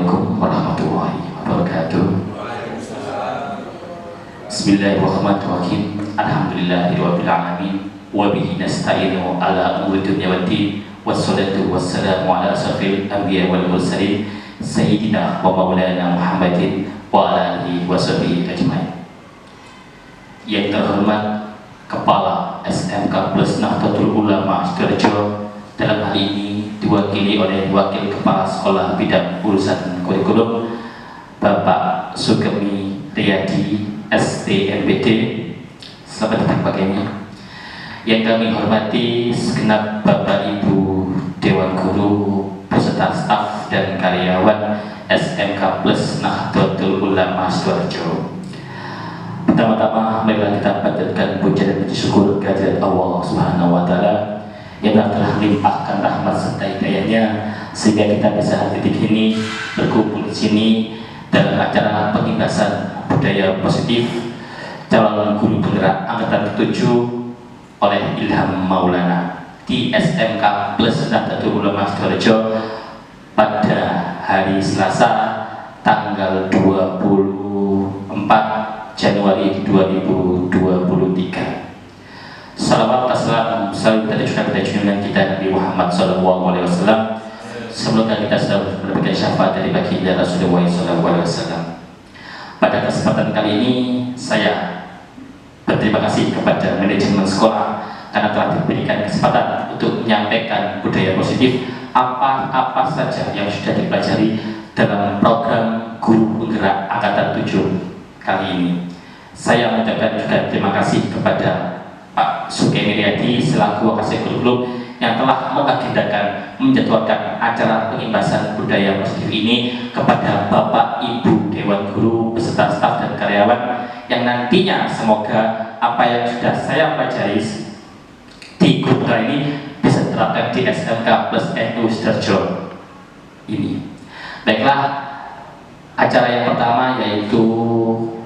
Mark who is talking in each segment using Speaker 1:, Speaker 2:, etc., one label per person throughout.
Speaker 1: Assalamualaikum warahmatullahi wabarakatuh. Bismillahirrahmanirrahim. Alhamdulillahirabbil alamin wa bihi nasta'inu ala umuri dunya waddin. Wassalatu wassalamu ala asyrafil anbiya wal mursalin sayyidina wa maulana Muhammadin wa ala alihi washabihi ajmain. Yang terhormat Kepala SMK Plus Nahdlatul Ulama Sidoarjo, dalam hal ini diwakili oleh Wakil Kepala Sekolah Bidang Urusan Kurikulum Bapak Sugemi Riyadi STMPD. Selamat datang Pak Gemi. Yang kami hormati segenap Bapak Ibu Dewan Guru beserta staf dan karyawan SMK Plus Nahdlatul Ulama Sidoarjo. Pertama-tama marilah kita panjatkan puja dan puji syukur kehadirat Allah Subhanahu wa taala yang telah melimpahkan rahmat serta hidayahnya sehingga kita bisa hari ini berkumpul di sini dalam acara pengindasan budaya positif calon guru penggerak angkatan ke-7 oleh Ilham Maulana di SMK Plus Nahdlatul Ulama Sidoarjo pada hari Selasa tanggal 24 Januari 2023. Salawat wassalam selalu kita aturkan pada junjungan kita Nabi Muhammad SAW. Semoga kita selalu mendapatkan syafaat dari baginda Rasulullah SAW. Pada kesempatan kali ini saya berterima kasih kepada manajemen sekolah karena telah diberikan kesempatan untuk menyampaikan budaya positif apa saja yang sudah dipelajari dalam program guru penggerak angkatan 7 kali ini. Saya mengucapkan juga terima kasih kepada Pak Sugemi Riyadi selaku Wakasek Kurikulum yang telah mengagendakan menjadwalkan acara pengimbasan budaya positif ini kepada Bapak Ibu Dewan Guru beserta staf dan karyawan yang nantinya semoga apa yang sudah saya pelajari di guru ini bisa diterapkan di SMK Plus NU Sidoarjo ini. Baiklah, acara yang pertama yaitu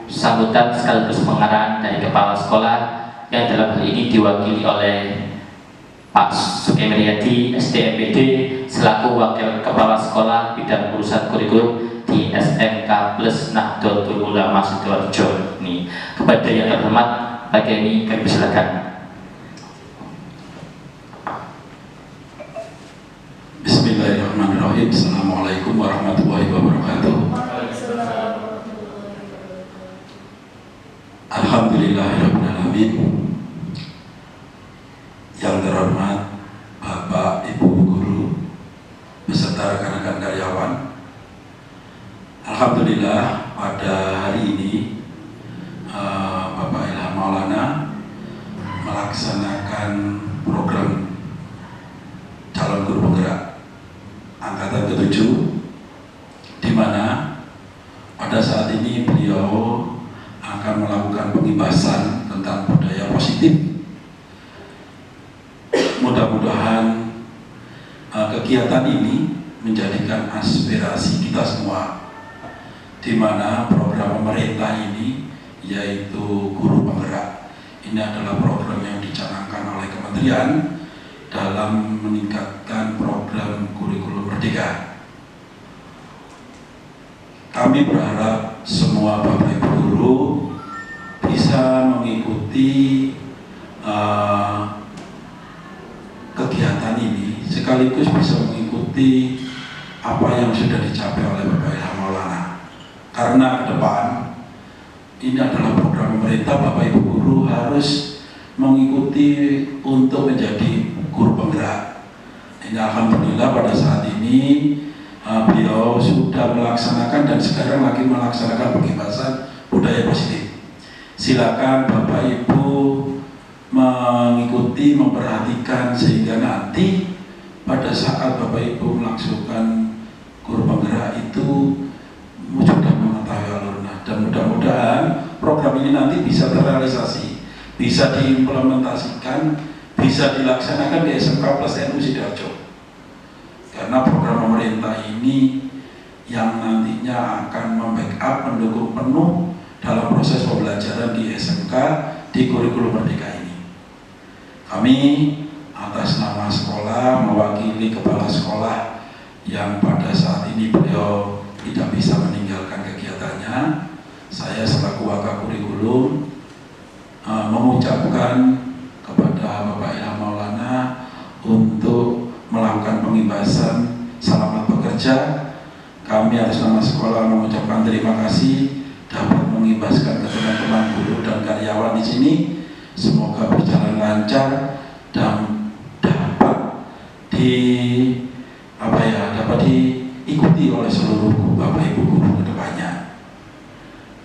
Speaker 1: sambutan sekaligus pengarahan dari kepala sekolah yang dalam hal ini diwakili oleh Pak Sugemi Riyadi STMPD selaku wakil kepala sekolah bidang urusan kurikulum di SMK Plus Nahdlatul Ulama Sidoarjo ini. Kepada yang terhormat Pak Gemi, kami persilakan.
Speaker 2: Bismillahirrahmanirrahim. Assalamualaikum warahmatullahi wabarakatuh. Alhamdulillahirrahmanirrahim. Yang terhormat Bapak Ibu Guru beserta rekan-rekan karyawan, alhamdulillah pada hari ini Bapak Ilham Maulana melaksanakan program calon guru penggerak angkatan ke-7 di mana pada saat ini beliau akan melakukan pengibasan tentang budaya positif. Mudah-mudahan kegiatan ini menjadikan aspirasi kita semua, di mana program pemerintah ini yaitu guru penggerak ini adalah program yang dicanangkan oleh kementerian dalam meningkatkan program kurikulum merdeka. Kami berharap semua Bapak Ibu guru bisa mengikuti kegiatan ini sekaligus bisa mengikuti apa yang sudah dicapai oleh Bapak Ilham Maulana, karena ke depan ini adalah program pemerintah. Bapak Ibu guru harus mengikuti untuk menjadi guru penggerak. Ini alhamdulillah pada saat ini beliau sudah melaksanakan dan sekarang lagi melaksanakan pengibasan budaya positif. Silakan Bapak Ibu mengikuti, memperhatikan sehingga nanti pada saat Bapak Ibu melaksanakan guru penggerak itu sudah mengetahui alurnya, dan mudah-mudahan program ini nanti bisa terrealisasi, bisa diimplementasikan, bisa dilaksanakan di SMK Plus NU Sidoarjo. Karena program pemerintah ini yang nantinya akan membackup, mendukung penuh dalam proses pembelajaran di SMK di kurikulum merdeka ini. Kami atas nama sekolah mewakili kepala sekolah yang pada saat ini beliau tidak bisa meninggalkan kegiatannya, saya selaku Wakakurikulum mengucapkan kepada Bapak Ilham Maulana untuk melakukan pengimbasan selamat bekerja. Kami atas nama sekolah mengucapkan terima kasih dapat mengimbaskan ke teman-teman guru dan karyawan di sini. Semoga berjalan lancar dan dapat diikuti oleh seluruh Bapak Ibu guru ke depannya.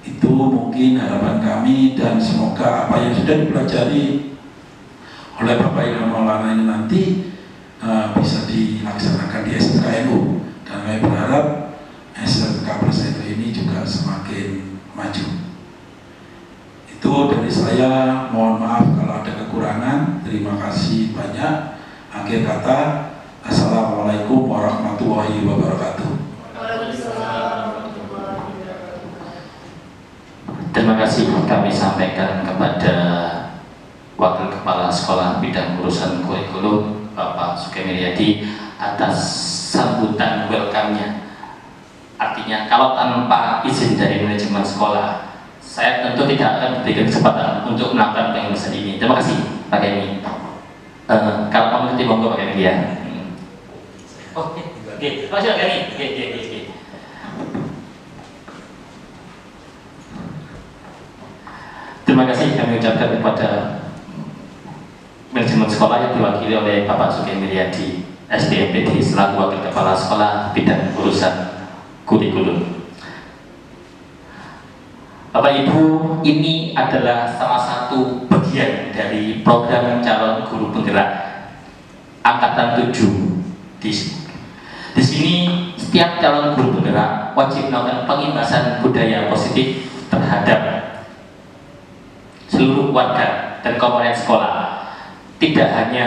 Speaker 2: Itu mungkin harapan kami, dan semoga apa yang sudah dipelajari oleh Bapak Ilham Maulana ini nanti bisa dilaksanakan di SMKNU, dan kami berharap SMK Persero ini juga semakin maju. Itu dari saya, mohon maaf kalau ada kekurangan. Terima kasih banyak. Akhir kata, assalamualaikum warahmatullahi wabarakatuh.
Speaker 1: Terima kasih kami sampaikan kepada Wakil Kepala Sekolah Bidang Urusan Kurikulum Bapak Sukemiryadi atas sambutan welcome-nya. Artinya kalau tanpa izin dari manajemen sekolah, saya tentu tidak akan diberikan kesempatan untuk melakukan pengimbasan ini. Terima kasih Pak Kemi. Kalau kamu nanti monggo Pak Kemi ya. Oke. Terima kasih Pak Kemi. Oke. Terima kasih kami ucapkan kepada manajemen sekolah yang diwakili oleh Bapak Sukemiryadi SDMPD selaku Wakil Kepala Sekolah Bidang Urusan Kurikulum. Bapak Ibu, ini adalah salah satu bagian dari program calon guru penggerak angkatan 7. Di sini setiap calon guru penggerak wajib melakukan pengimbasan budaya positif terhadap seluruh warga dan komponen sekolah, tidak hanya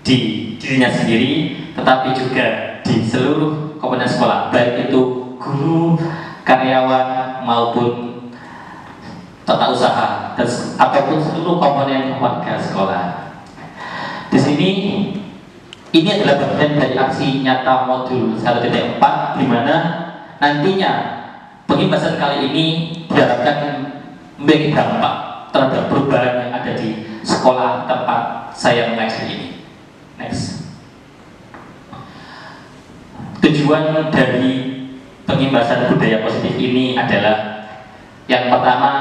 Speaker 1: di dirinya sendiri, tetapi juga di seluruh komponen sekolah, baik itu guru, karyawan maupun tata usaha dan apapun seluruh komponen warga sekolah. Di sini ini adalah bagian dari aksi nyata modul 1.4, di mana nantinya pengimbasan kali ini diharapkan memberi dampak terhadap perubahan yang ada di sekolah tempat saya mengajar ini. Next. Tujuan dari pengimbasan budaya positif ini adalah yang pertama,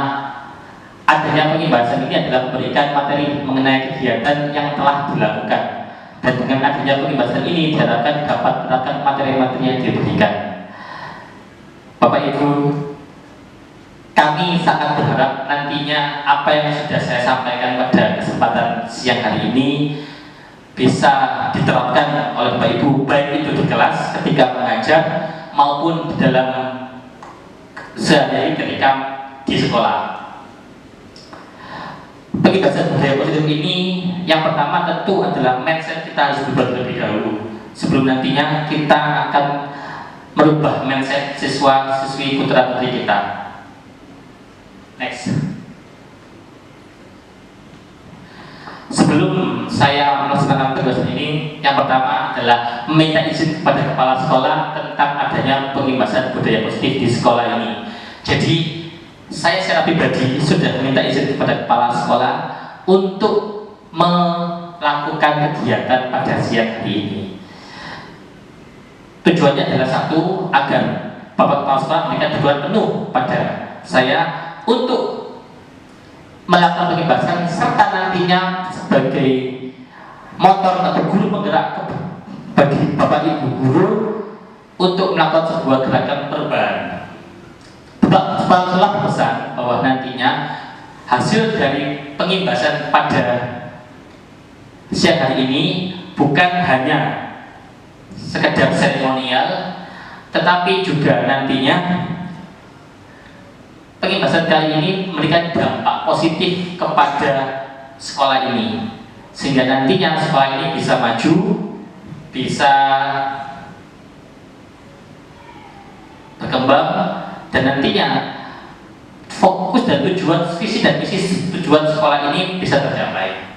Speaker 1: adanya pengimbasan ini adalah memberikan materi mengenai kegiatan yang telah dilakukan, dan dengan adanya pengimbasan ini diharapkan dapat menerapkan materi-materi yang diberikan. Bapak Ibu, kami sangat berharap nantinya apa yang sudah saya sampaikan pada kesempatan siang hari ini bisa diterapkan oleh Bapak Ibu, baik itu di kelas ketika mengajar maupun di dalam sehari-hari ketika di sekolah. Pengimbasan budaya positif ini yang pertama tentu adalah mindset kita harus berubah terlebih dahulu sebelum nantinya kita akan merubah mindset siswa-siswi putra-putri kita. Next. Sebelum saya melaksanakan tugas ini, yang pertama adalah meminta izin kepada kepala sekolah tentang adanya pengimbasan budaya positif di sekolah ini. Jadi saya secara pribadi sudah meminta izin kepada kepala sekolah untuk melakukan kegiatan pada siang hari ini. Tujuannya adalah satu, agar Bapak Kepala Sekolah memberikan dukungan penuh pada saya untuk melakukan pengimbasan, serta nantinya sebagai motor atau guru penggerak bagi Bapak Ibu guru untuk melakukan sebuah gerakan perubahan. Bapak Kepala Sekolah berpesan bahwa nantinya hasil dari pengimbasan pada siang hari ini bukan hanya sekedar seremonial, tetapi juga nantinya pengimbasan kali ini memberikan dampak positif kepada sekolah ini, sehingga nantinya sekolah ini bisa maju, bisa berkembang, dan nantinya fokus dan tujuan, visi dan misi tujuan sekolah ini bisa tercapai.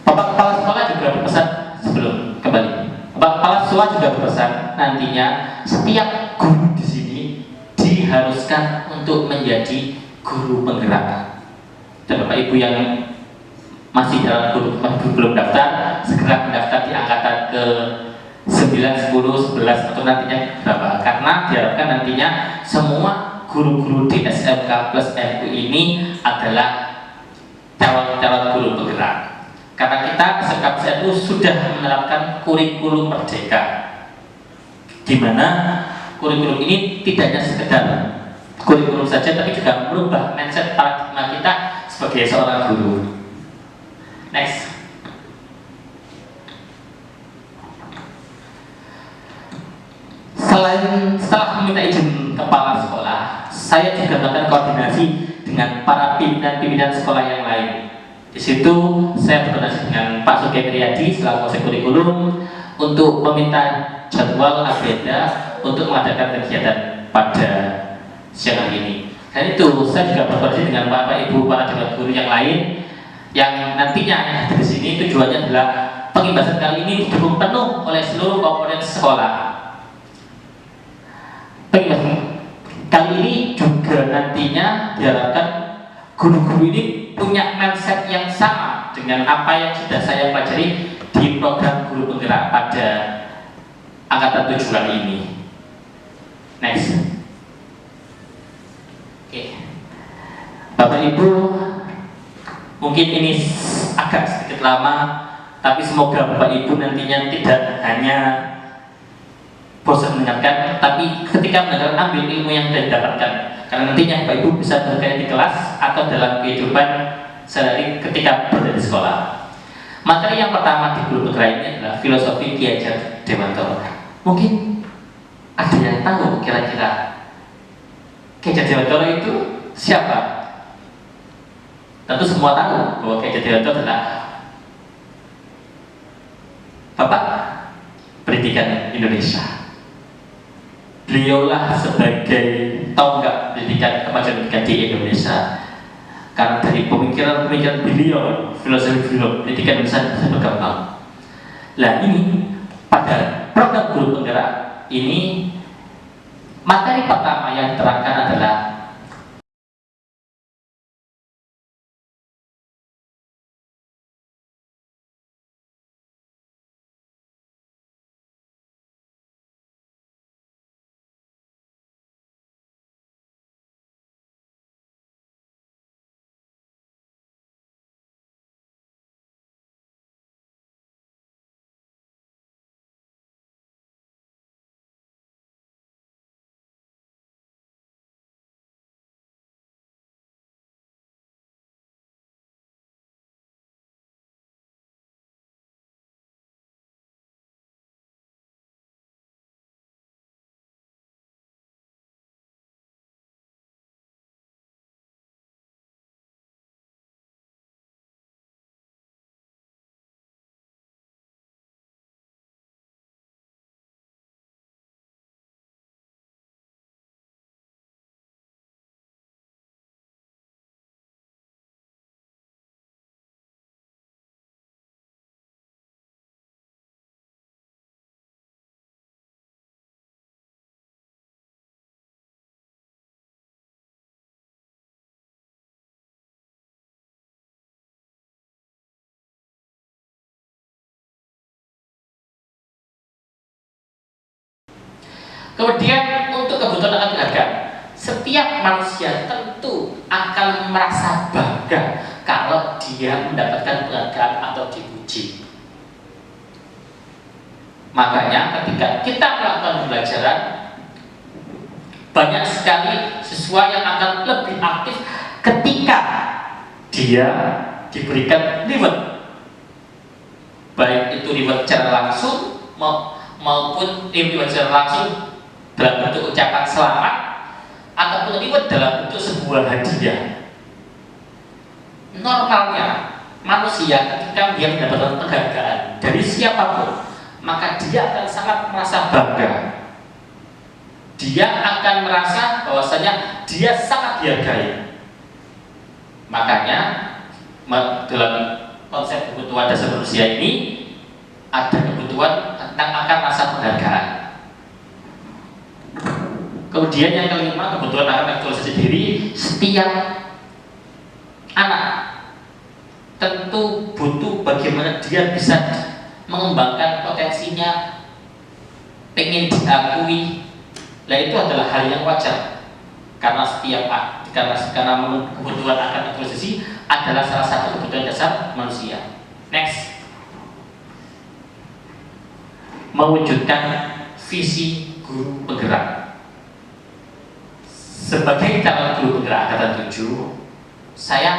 Speaker 1: Bapak Kepala Sekolah juga berpesan sebelum kembali. Bapak Kepala tua juga berpesan nantinya setiap guru di sini diharuskan untuk menjadi guru penggerak. Dan Bapak Ibu yang masih dalam guru belum daftar, segera mendaftar di angkatan ke 9, 10, 11 atau nantinya berapa? Karena diharapkan nantinya semua guru-guru di SMK plus NU ini adalah calon-calon guru penggerak. Karena kita SMK plus NU sudah menerapkan kurikulum merdeka, di mana kurikulum ini tidak hanya sekedar kurikulum saja, tapi juga merubah mindset paradigma kita sebagai seorang guru. Next. Setelah meminta izin kepala sekolah, saya juga melakukan koordinasi dengan para pimpinan-pimpinan sekolah yang lain. Di situ saya berkoordinasi dengan Pak Suki Riyadi selaku Konsep Kurikulum untuk meminta jadwal agenda untuk mengadakan kegiatan pada siang hari ini. Dan itu saya juga berkoordinasi dengan Bapak Ibu para dewan guru yang lain yang nantinya yang ada di sini. Tujuannya adalah pengimbasan kali ini didukung penuh oleh seluruh komponen sekolah. Pengimbasan kali ini juga nantinya diharapkan guru-guru ini punya mindset yang sama dengan apa yang sudah saya pelajari di program guru penggerak pada angkatan 7 kali ini. Next. Oke. Bapak Ibu, mungkin ini agak sedikit lama, tapi semoga Bapak Ibu nantinya tidak hanya bosan mendengarkan, tapi ketika mendengarkan ambil ilmu yang sudah didapatkan. Karena nantinya Bapak Ibu bisa berkarya di kelas atau dalam kehidupan sehari ketika berada di sekolah. Materi yang pertama di guru penggerak ini adalah filosofi Ki Hajar Dewantara. Mungkin ada yang tahu kira-kira Ki Hajar Dewantara itu siapa? Tentu semua tahu bahwa Ki Hajar Dewantara adalah Bapak Pendidikan Indonesia. Beliaulah sebagai tonggak pendidikan kemajuan pendidikan di Indonesia. Karena dari pemikiran-pemikiran beliau, filosofi pendidikan Indonesia bisa berkembang. Nah ini pada program guru penggerak ini materi pertama yang diterangkan adalah kemudian untuk kebutuhan akan beragam. Setiap manusia tentu akan merasa bangga kalau dia mendapatkan penghargaan atau dipuji. Makanya ketika kita melakukan pembelajaran, banyak sekali siswa yang akan lebih aktif ketika dia diberikan reward, baik itu reward secara langsung maupun reward secara langsung dalam bentuk ucapan selamat ataupun reward dalam bentuk sebuah hadiah. Normalnya manusia ketika dia mendapatkan penghargaan dari siapapun, maka dia akan sangat merasa bangga. Dia akan merasa bahwasanya dia sangat dihargai. Makanya dalam konsep kebutuhan dasar manusia ini ada kebutuhan kebutuhan tentang akan rasa penghargaan. Kemudian yang kelima, kebutuhan akan aktualisasi diri. Setiap anak tentu butuh bagaimana dia bisa mengembangkan potensinya, pengen diakui. Nah, itu adalah hal yang wajar karena karena kebutuhan akan aktualisasi adalah salah satu kebutuhan dasar manusia. Next, mewujudkan visi guru penggerak. Sebagai calon guru penggerak angkatan 7, saya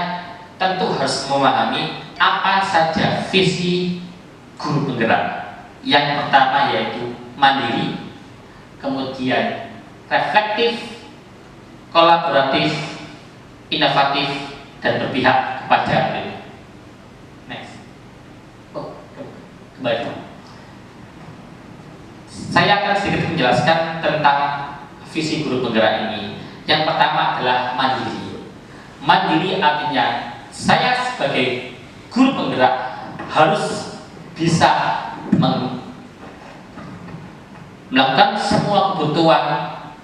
Speaker 1: tentu harus memahami apa saja visi guru penggerak. Yang pertama yaitu mandiri, kemudian reflektif, kolaboratif, inovatif, dan berpihak kepada murid. Next. Kembali. Saya akan sedikit menjelaskan tentang visi guru penggerak ini. Yang pertama adalah mandiri. Mandiri artinya saya sebagai guru penggerak harus bisa melakukan semua kebutuhan,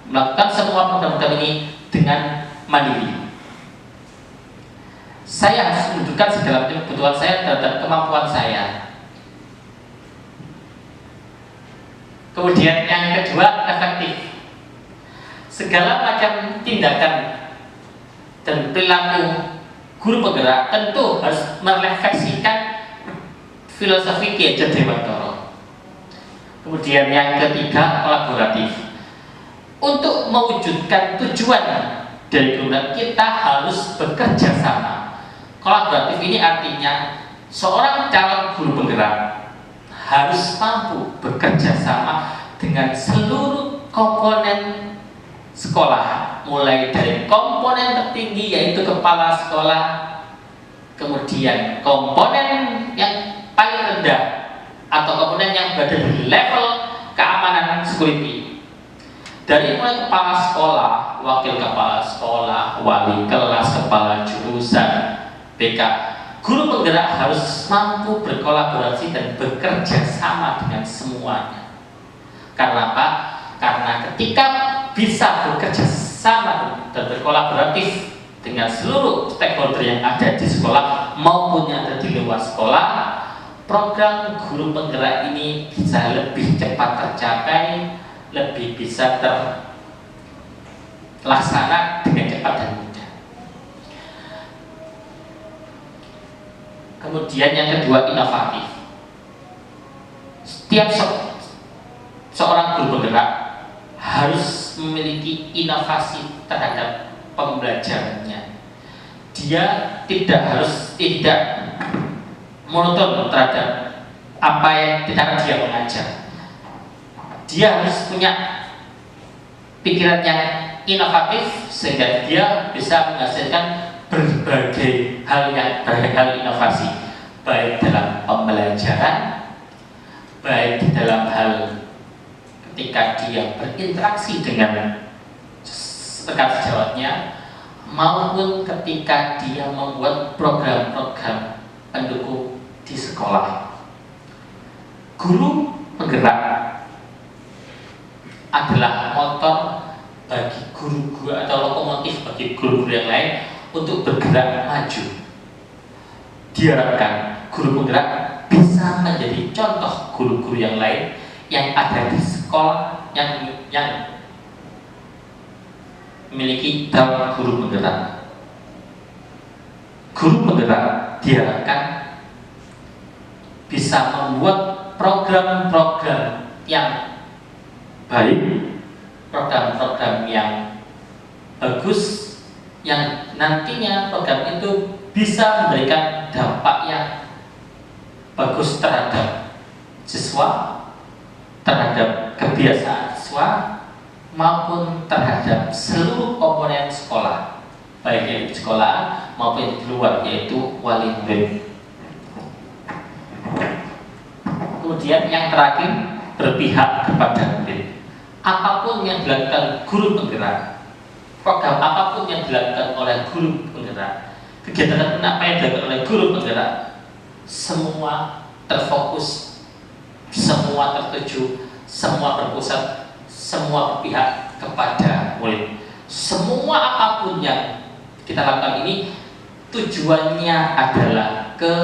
Speaker 1: melakukan semua program-program ini dengan mandiri. Saya harus menunjukkan segala macam kebutuhan saya terhadap kemampuan saya. Kemudian yang kedua, efektif. Segala macam tindakan dan perilaku guru penggerak tentu harus merefleksikan filosofi Ki Hajar Dewantara. Kemudian yang ketiga, kolaboratif. Untuk mewujudkan tujuan dari guru kita harus bekerja sama. Kolaboratif ini artinya seorang calon guru penggerak harus mampu bekerja sama dengan seluruh komponen sekolah, mulai dari komponen tertinggi yaitu kepala sekolah, kemudian komponen yang paling rendah atau komponen yang berada di level keamanan security, dari mulai kepala sekolah, wakil kepala sekolah, wali kelas, kepala jurusan, BK. Guru penggerak harus mampu berkolaborasi dan bekerja sama dengan semuanya. Karena apa? Karena ketika bisa bekerja sama dan berkolaboratif dengan seluruh stakeholder yang ada di sekolah maupun yang ada di luar sekolah, program guru penggerak ini bisa lebih cepat tercapai, lebih bisa terlaksana dengan cepat dan mudah. Kemudian yang kedua, inovatif. Setiap seorang guru penggerak harus memiliki inovasi terhadap pembelajarannya. Dia tidak monoton terhadap apa yang cara dia mengajar. Dia harus punya pikiran yang inovatif sehingga dia bisa menghasilkan berbagai hal inovasi, baik dalam pembelajaran, baik di dalam hal ketika dia berinteraksi dengan rekan sejawatnya, maupun ketika dia membuat program-program pendukung di sekolah. Guru penggerak adalah motor bagi guru-guru atau lokomotif bagi guru-guru yang lain untuk bergerak maju. Diharapkan guru penggerak bisa menjadi contoh guru-guru yang lain yang ada di sekolah yang memiliki calon guru penggerak. Guru penggerak diharapkan bisa membuat program-program yang baik, program-program yang bagus, yang nantinya program itu bisa memberikan dampak yang bagus terhadap siswa, terhadap kebiasaan siswa, maupun terhadap seluruh komponen sekolah, baik yang di sekolah maupun di luar, yaitu wali murid. Kemudian yang terakhir, berpihak kepada murid. Apapun yang dilakukan guru penggerak, program apapun yang dilakukan oleh guru penggerak, kegiatan apa yang dilakukan oleh guru penggerak, semua terfokus semua tertuju, semua berpusat, semua berpihak kepada murid. Semua apapun yang kita lakukan ini tujuannya adalah ke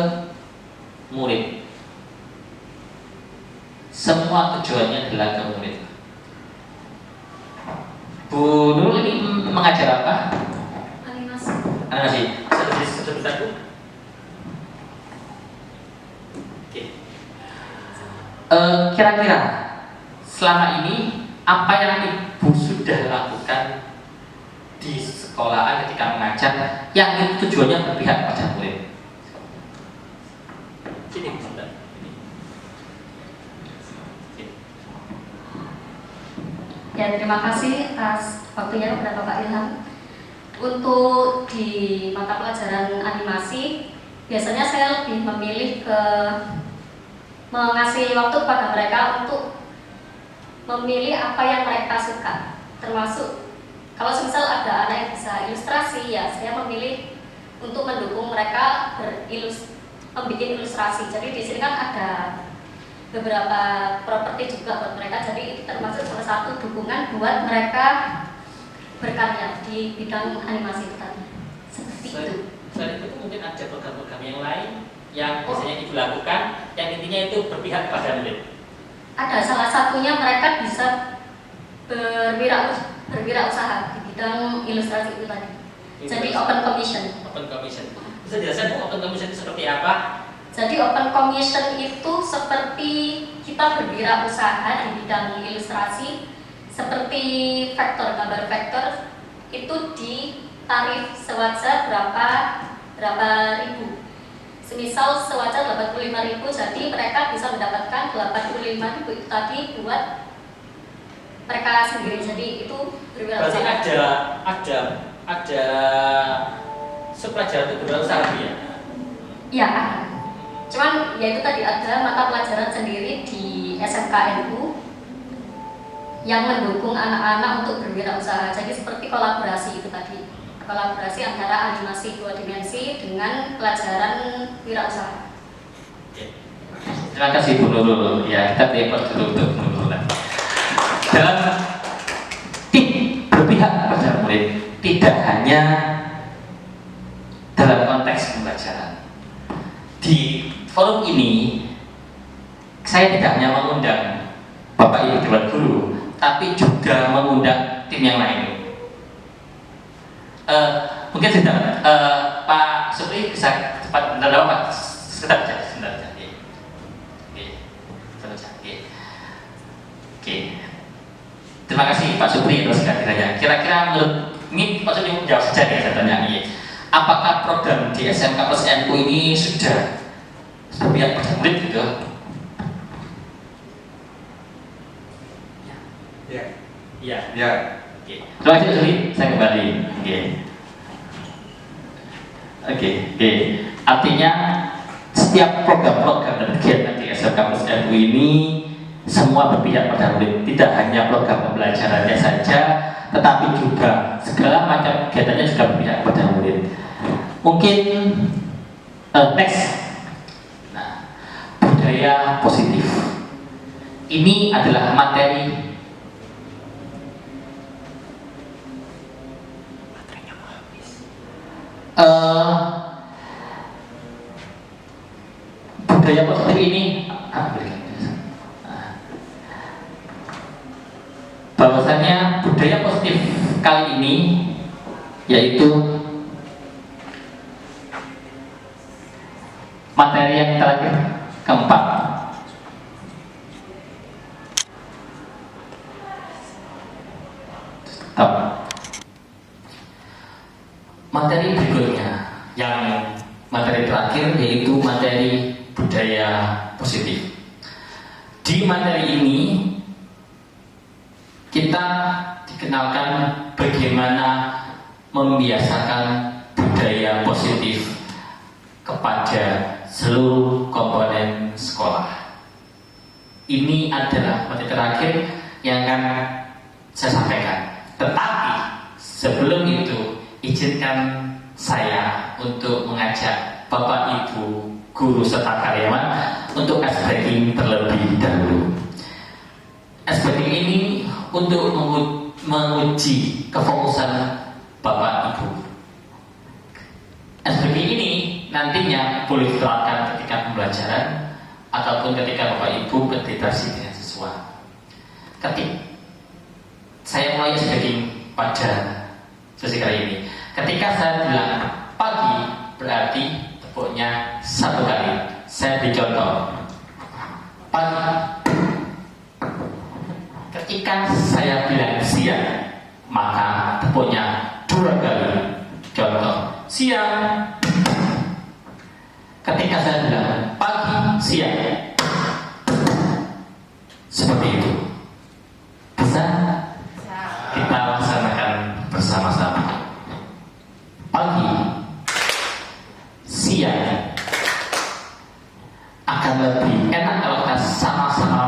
Speaker 1: murid. Semua tujuannya adalah ke murid. Bu Nurul ini mengajar apa?
Speaker 3: Animasi.
Speaker 1: Animasi. Sebentar Bu. Oke. Kira-kira selama ini apa yang Ibu sudah lakukan di sekolahan ketika mengajar yang itu tujuannya berpihak pada murid? Sini, sebentar.
Speaker 3: Ya, terima kasih atas waktunya kepada Bapak Ilham. Untuk di mata pelajaran animasi, biasanya saya lebih memilih ke mengasih waktu kepada mereka untuk memilih apa yang mereka suka. Termasuk kalau misal ada anak yang bisa ilustrasi, ya saya memilih untuk mendukung mereka membuat ilustrasi. Jadi di sini kan ada beberapa properti juga buat mereka, jadi itu termasuk salah satu dukungan buat mereka berkarya di bidang animasi itu tadi. Seperti itu.
Speaker 1: Selain itu mungkin ada program-program yang lain yang biasanya Ibu lakukan yang intinya itu berpihak pada murid.
Speaker 3: Ada, salah satunya mereka bisa berwirausaha di bidang ilustrasi itu tadi. Jadi open commission.
Speaker 1: Open commission. Bisa jelaskan Bu, open commission itu seperti apa?
Speaker 3: Jadi open commission itu seperti kita berwirausaha di bidang ilustrasi, seperti gambar vektor itu di tarif sewajar berapa ribu. Semisal sewajar 85.000, jadi mereka bisa mendapatkan 85.000 itu tadi buat mereka sendiri. Jadi itu berwirausaha.
Speaker 1: Berarti ada sepelajaran itu berwirausaha ya?
Speaker 3: Iya, ada. Cuman ya itu tadi ada mata pelajaran sendiri di SMKNU yang mendukung anak-anak untuk berwirausaha. Jadi seperti kolaborasi itu tadi, kolaborasi antara animasi 2 dimensi dengan pelajaran wirausaha.
Speaker 1: Terima kasih Bu Nurul. Ya, kita report dulu untuk Bu Nurul. Dan berpihak pada murid tidak hanya dalam konteks pembelajaran. Di forum ini saya tidak hanya mengundang Bapak Ibu Dewan Guru, tapi juga mengundang tim yang lain. Mungkin sebentar, Pak Supri bisa cepat bentar Pak, sebentar saja. Oke. Terima kasih Pak Supri atas kehadirannya. Kira-kira menurut ini Pak Supri menjawab saja ya saya tanya ini. Apakah program di SMK Plus NU ini sudah berpihak pada murid gitu? Ya. Ya. Oke. Terima kasih Supri. Saya kembali. Oke. Artinya setiap program-program dan kegiatan di SMK Plus NU ini semua berpihak pada murid. Tidak hanya program pembelajarannya saja, tetapi juga segala macam kegiatannya juga berpihak pada murid. Mungkin next, budaya positif. Ini adalah materi budaya positif ini bahwasanya budaya positif kali ini yaitu materi yang terakhir keempat. Materi berikutnya yang materi terakhir yaitu materi budaya positif. Di materi ini kita dikenalkan bagaimana membiasakan budaya positif kepada seluruh komponen sekolah. Ini adalah materi terakhir yang akan saya sampaikan. Tetapi sebelum itu, izinkan saya untuk mengajak Bapak Ibu guru serta karyawan untuk ice breaking terlebih dahulu. Ice breaking ini untuk menguji kefokusan Bapak Ibu. Ice breaking ini nantinya boleh diterapkan ketika pembelajaran ataupun ketika Bapak Ibu berinteraksi dengan siswa. Saya mulai ice breaking pada sesi kali ini. Ketika saya bilang pagi, berarti tepuknya 1 kali. Saya beri contoh. Pagi. Ketika saya bilang siang, maka tepuknya 2 kali. Contoh, siang. Ketika saya bilang pagi, siang, seperti itu. Bisa? Kita laksanakan bersama-sama. Pagi, siang. Akan lebih enak kalau kita sama-sama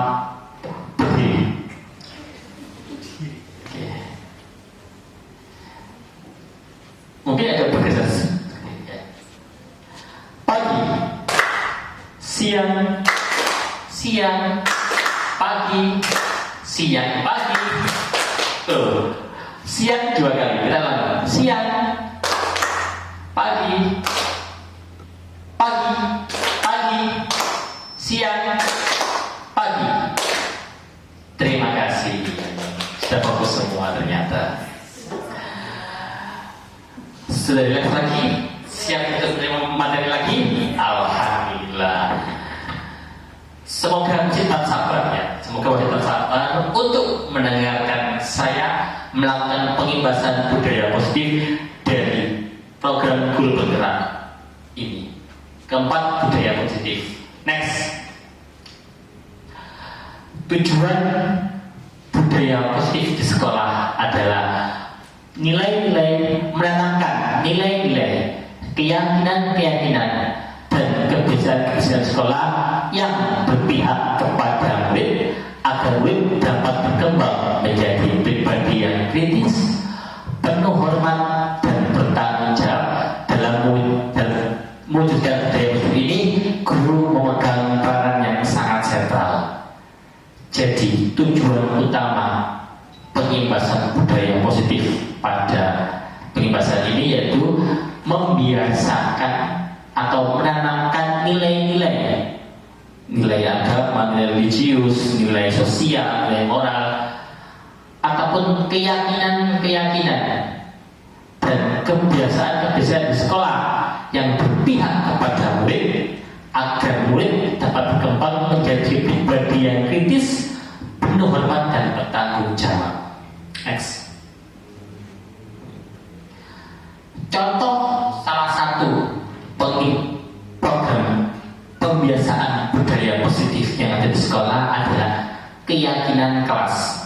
Speaker 1: berdiri. Mungkin ada bergeser. Pagi, siang, siang, pagi, siang, pagi. Siang 2 kali. Kita lakukan. Siang, pagi, pagi, pagi, siang, pagi. Terima kasih. Sudah fokus semua ternyata. Sudah relax lagi? Siap untuk menerima materi lagi? Alhamdulillah. Semoga tetap sabar ya. Semoga tetap sabar untuk mendengarkan saya melakukan pengimbasan budaya positif dari program Guru Bergerak ini. Keempat, budaya positif. Next. Tujuan budaya positif di sekolah adalah nilai-nilai, menanamkan nilai-nilai, keyakinan-keyakinan dan kebiasaan-kebiasaan sekolah yang berpihak kepada murid agar murid dapat berkembang menjadi pribadi yang kritis, penuh hormat dan bertanggung jawab dalam mewujudkan budaya positif ini. Guru memegang peran yang sangat sentral. Jadi tujuan utama pengimbasan budaya positif pada pengimbasan ini yaitu membiasakan atau menanamkan nilai-nilai, nilai agama, nilai religius, nilai sosial, nilai moral, ataupun keyakinan-keyakinan dan kebiasaan-kebiasaan di sekolah yang berpihak kepada murid agar murid dapat berkembang menjadi pribadi yang kritis, penuh hormat dan bertanggung jawab. Next. Contoh salah satu program pembiasaan budaya positif yang ada di sekolah adalah keyakinan kelas.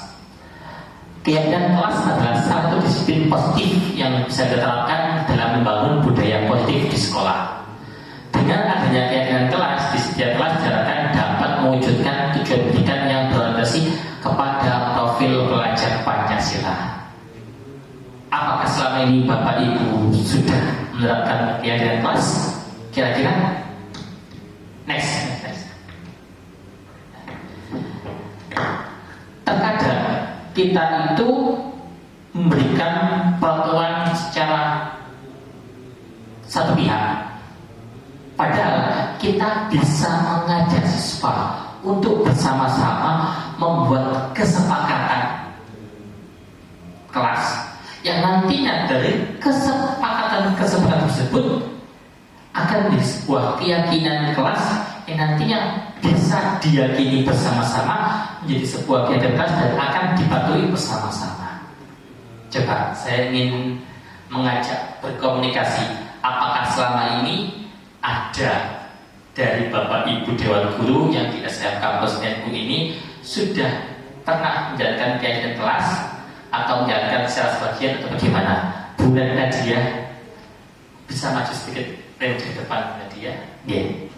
Speaker 1: Keyakinan kelas adalah satu disiplin positif yang bisa diterapkan dalam membangun budaya positif di sekolah. Dengan adanya keyakinan kelas, di setiap kelas diharapkan dapat mewujudkan tujuan pendidikan yang berorientasi kepada profil pelajar Pancasila. Apakah selama ini Bapak Ibu sudah menerapkan keyakinan kelas? Kira-kira? Next. Terkadang kita itu memberikan perlakuan secara satu pihak. Padahal kita bisa mengajak siswa untuk bersama-sama membuat kesepakatan kelas yang nantinya dari kesepakatan tersebut akan menjadi sebuah keyakinan kelas yang nantinya bisa diyakini bersama-sama menjadi sebuah keyakinan kelas dan akan dipatuhi bersama-sama. Coba saya ingin mengajak berkomunikasi. Apakah selama ini ada dari Bapak Ibu Dewan Guru yang di SDM Kampus NU ini sudah pernah menjalankan keyakinan kelas atau menjalankan secara sebagian atau bagaimana? Bu Nadia bisa maju sedikit di depan Nadia. Yeah.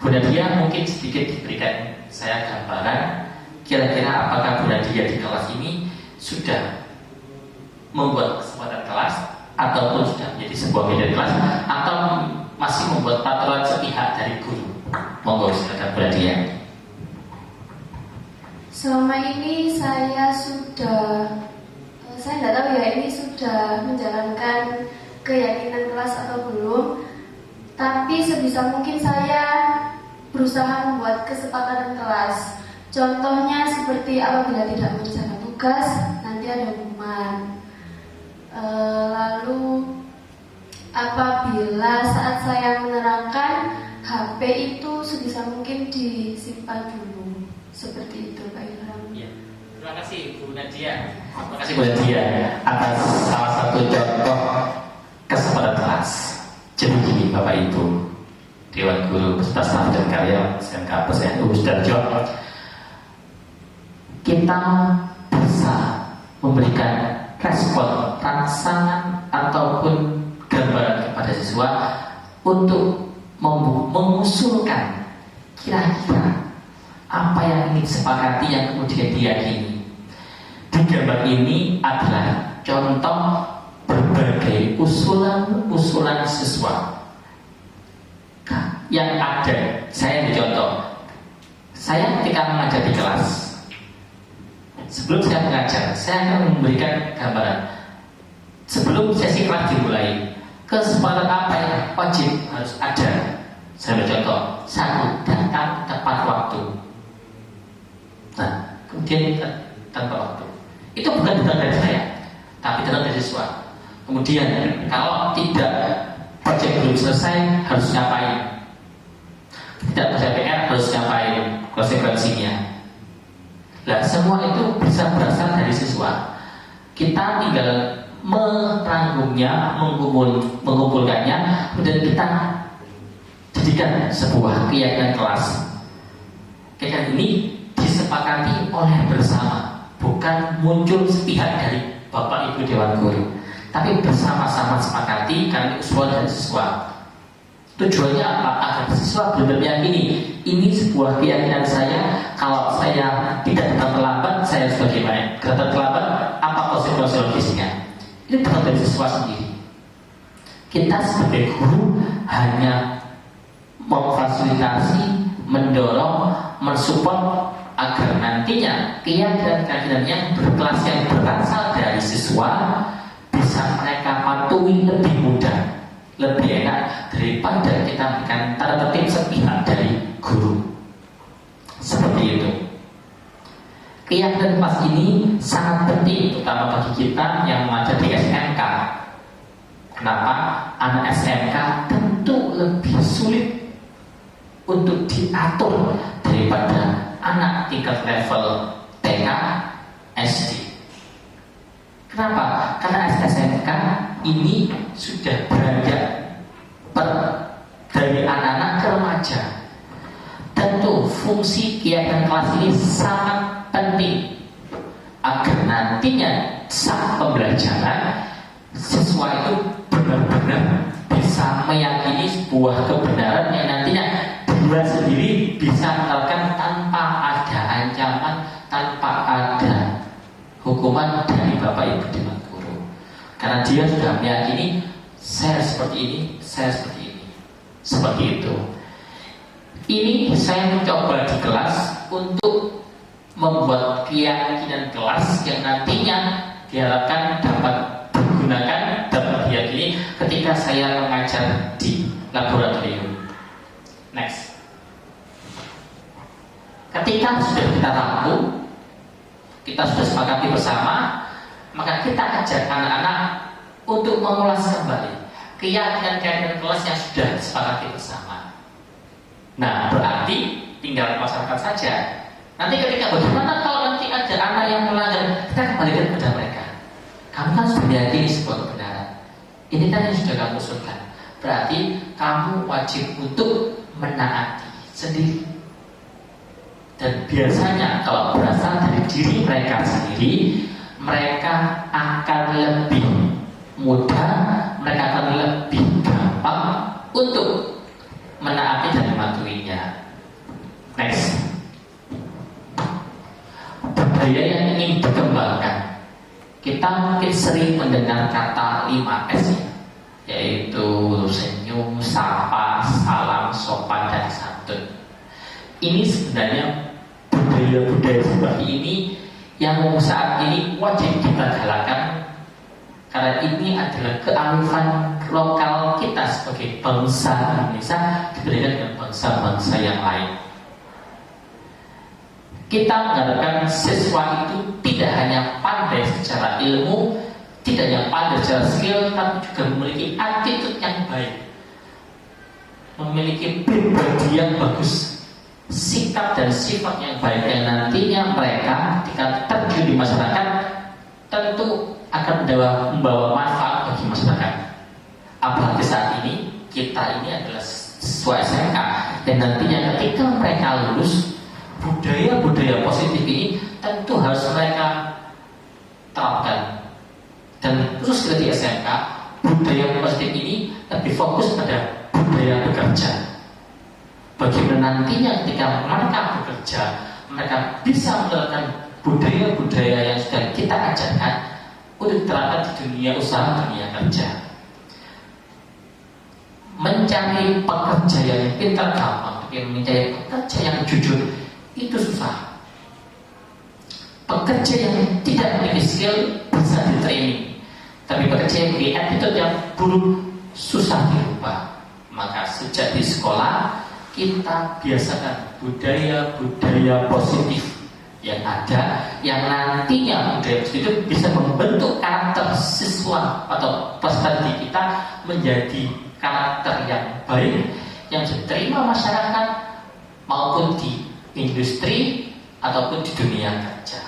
Speaker 1: Bu Nadia mungkin sedikit diberikan saya gambaran kira-kira apakah Bu Nadia di kelas ini sudah membuat kesempatan kelas ataupun sudah menjadi sebuah media kelas atau masih membuat peraturan sepihak dari guru. Monggo silakan Bu Nadia.
Speaker 4: Selama ini saya tidak tahu ya ini sudah menjalankan keyakinan kelas atau belum. Tapi sebisa mungkin saya berusaha membuat kesepakatan kelas. Contohnya seperti apabila tidak mengerjakan tugas, nanti ada hukuman. Lalu apabila saat saya menerangkan, HP itu sebisa mungkin disimpan dulu. Seperti itu Pak Ilham.
Speaker 1: Ya. Terima kasih Bu Nadia. Terima kasih Bu Nadia atas salah satu contoh kesempatan kelas. Jadi gini Bapak Ibu, Dewan Guru beserta staf dan karyawan SMK PSNU Sidoarjo, kita bisa memberikan respon, rangsangan ataupun gambaran kepada siswa untuk mengusulkan kira-kira apa yang ingin disepakati yang kemudian diyakini. Di gambar ini adalah contoh berbagai usulan siswa yang ada. Saya dicontoh. Saya ketika mengajar di kelas, sebelum saya mengajar, saya akan memberikan gambaran. Sebelum sesi kelas dimulai, kesempatan apa yang wajib harus ada. Saya bercontoh, 1, datang tepat waktu. Nah, kemudian tanpa waktu. Itu bukan datang dari saya, tapi datang dari siswa. Kemudian kalau tidak proyek belum selesai harus ngapain? Tidak selesai PR harus ngapain? Konsekuensinya. Nah, semua itu bisa berasal dari siswa. Kita tinggal merangkumnya, mengumpulkannya, kemudian kita jadikan sebuah keyakinan kelas. Keyakinan ini disepakati oleh bersama, bukan muncul sepihak dari Bapak Ibu Dewan Guru, tapi bersama-sama sepakati karena usulan dari siswa. Tujuannya apa? Agar siswa benar meyakini ini sebuah keyakinan saya. Kalau saya tidak datang terlambat, saya sebagai mana? Datang terlambat, apa konsekuensi logisnya? Ini datang dari siswa sendiri. Kita sebagai guru hanya memfasilitasi, mendorong, mensupport agar nantinya keyakinan yang berkelas yang berasal dari siswa bisa mereka patuhi lebih mudah, lebih enak daripada kita memberikan tanda tertib sepihak dari guru. Seperti itu. Keyakinan kelas ini sangat penting, terutama bagi kita yang mengajar di SMK. Kenapa? Anak SMK tentu lebih sulit untuk diatur daripada anak tingkat level TK, SD. Kenapa? Karena SMK ini sudah beranjak dari anak-anak ke remaja. Tentu fungsi keyakinan kelas ini sangat penting agar nantinya saat pembelajaran siswa itu benar-benar bisa meyakini sebuah kebenaran yang nantinya dia sendiri bisa menerapkan tanpa ada ancaman, tanpa ada hukuman dari Bapak Ibu Dewan Guru. Karena dia sudah meyakini saya seperti ini, saya seperti ini. Seperti itu. Ini saya mencoba di kelas untuk membuat keyakinan kelas yang nantinya diharapkan dapat digunakan, dapat diyakini ketika saya mengajar di laboratorium. Next. Ketika sudah kita rampung, kita sudah sepakati bersama, maka kita ajak anak-anak untuk mengulas kembali keyakinan kelas yang sudah disepakati bersama. Nah, berarti tinggal masyarakat saja. Nanti ketika bagaimana kalau nanti ada anak yang melanggar, kita kembalikan kepada mereka. Kamu kan sudah meyakini sebuah kebenaran. Ini kan yang sudah kamu usulkan. Berarti kamu wajib untuk menaati sendiri. Dan biasanya kalau berasal dari diri mereka sendiri, mereka akan lebih mudah, mereka akan lebih gampang untuk menaati dan mematuhinya. Next. Budaya yang ingin dikembangkan. Kita mungkin sering mendengar kata 5S, yaitu senyum, sapa, salam, sopan, dan santun. Ini sebenarnya budaya-budaya seperti ini yang saat ini wajib kita galakkan, karena ini adalah kearifan lokal kita sebagai bangsa Indonesia dibandingkan dengan bangsa-bangsa yang lain. Kita mengharapkan siswa itu tidak hanya pandai secara ilmu, tidak hanya pandai secara skill, tapi juga memiliki attitude yang baik, memiliki pribadi yang bagus, sikap dan sifat yang baik, yang nantinya mereka ketika terjun di masyarakat tentu akan membawa manfaat bagi masyarakat. Apalagi saat ini kita ini adalah siswa SMK, dan nantinya ketika mereka lulus, budaya-budaya positif ini tentu harus mereka terapkan. Dan khusus di SMK, budaya positif ini lebih fokus pada budaya bekerja. Bagaimana nantinya ketika mereka bekerja, mereka bisa menerapkan budaya-budaya yang sudah kita ajarkan untuk diterapkan di dunia usaha, dunia kerja. Mencari pekerja yang pintar gampang, tapi mencari pekerja yang jujur itu susah. Pekerja yang tidak memiliki skill bisa di training, tapi pekerja yang memiliki attitude yang buruk susah dirubah. Maka sejak di sekolah kita biasakan budaya-budaya positif yang ada, yang nantinya budaya positif itu bisa membentuk karakter siswa atau peserta didik kita menjadi karakter yang baik, yang diterima masyarakat maupun di industri ataupun di dunia kerja.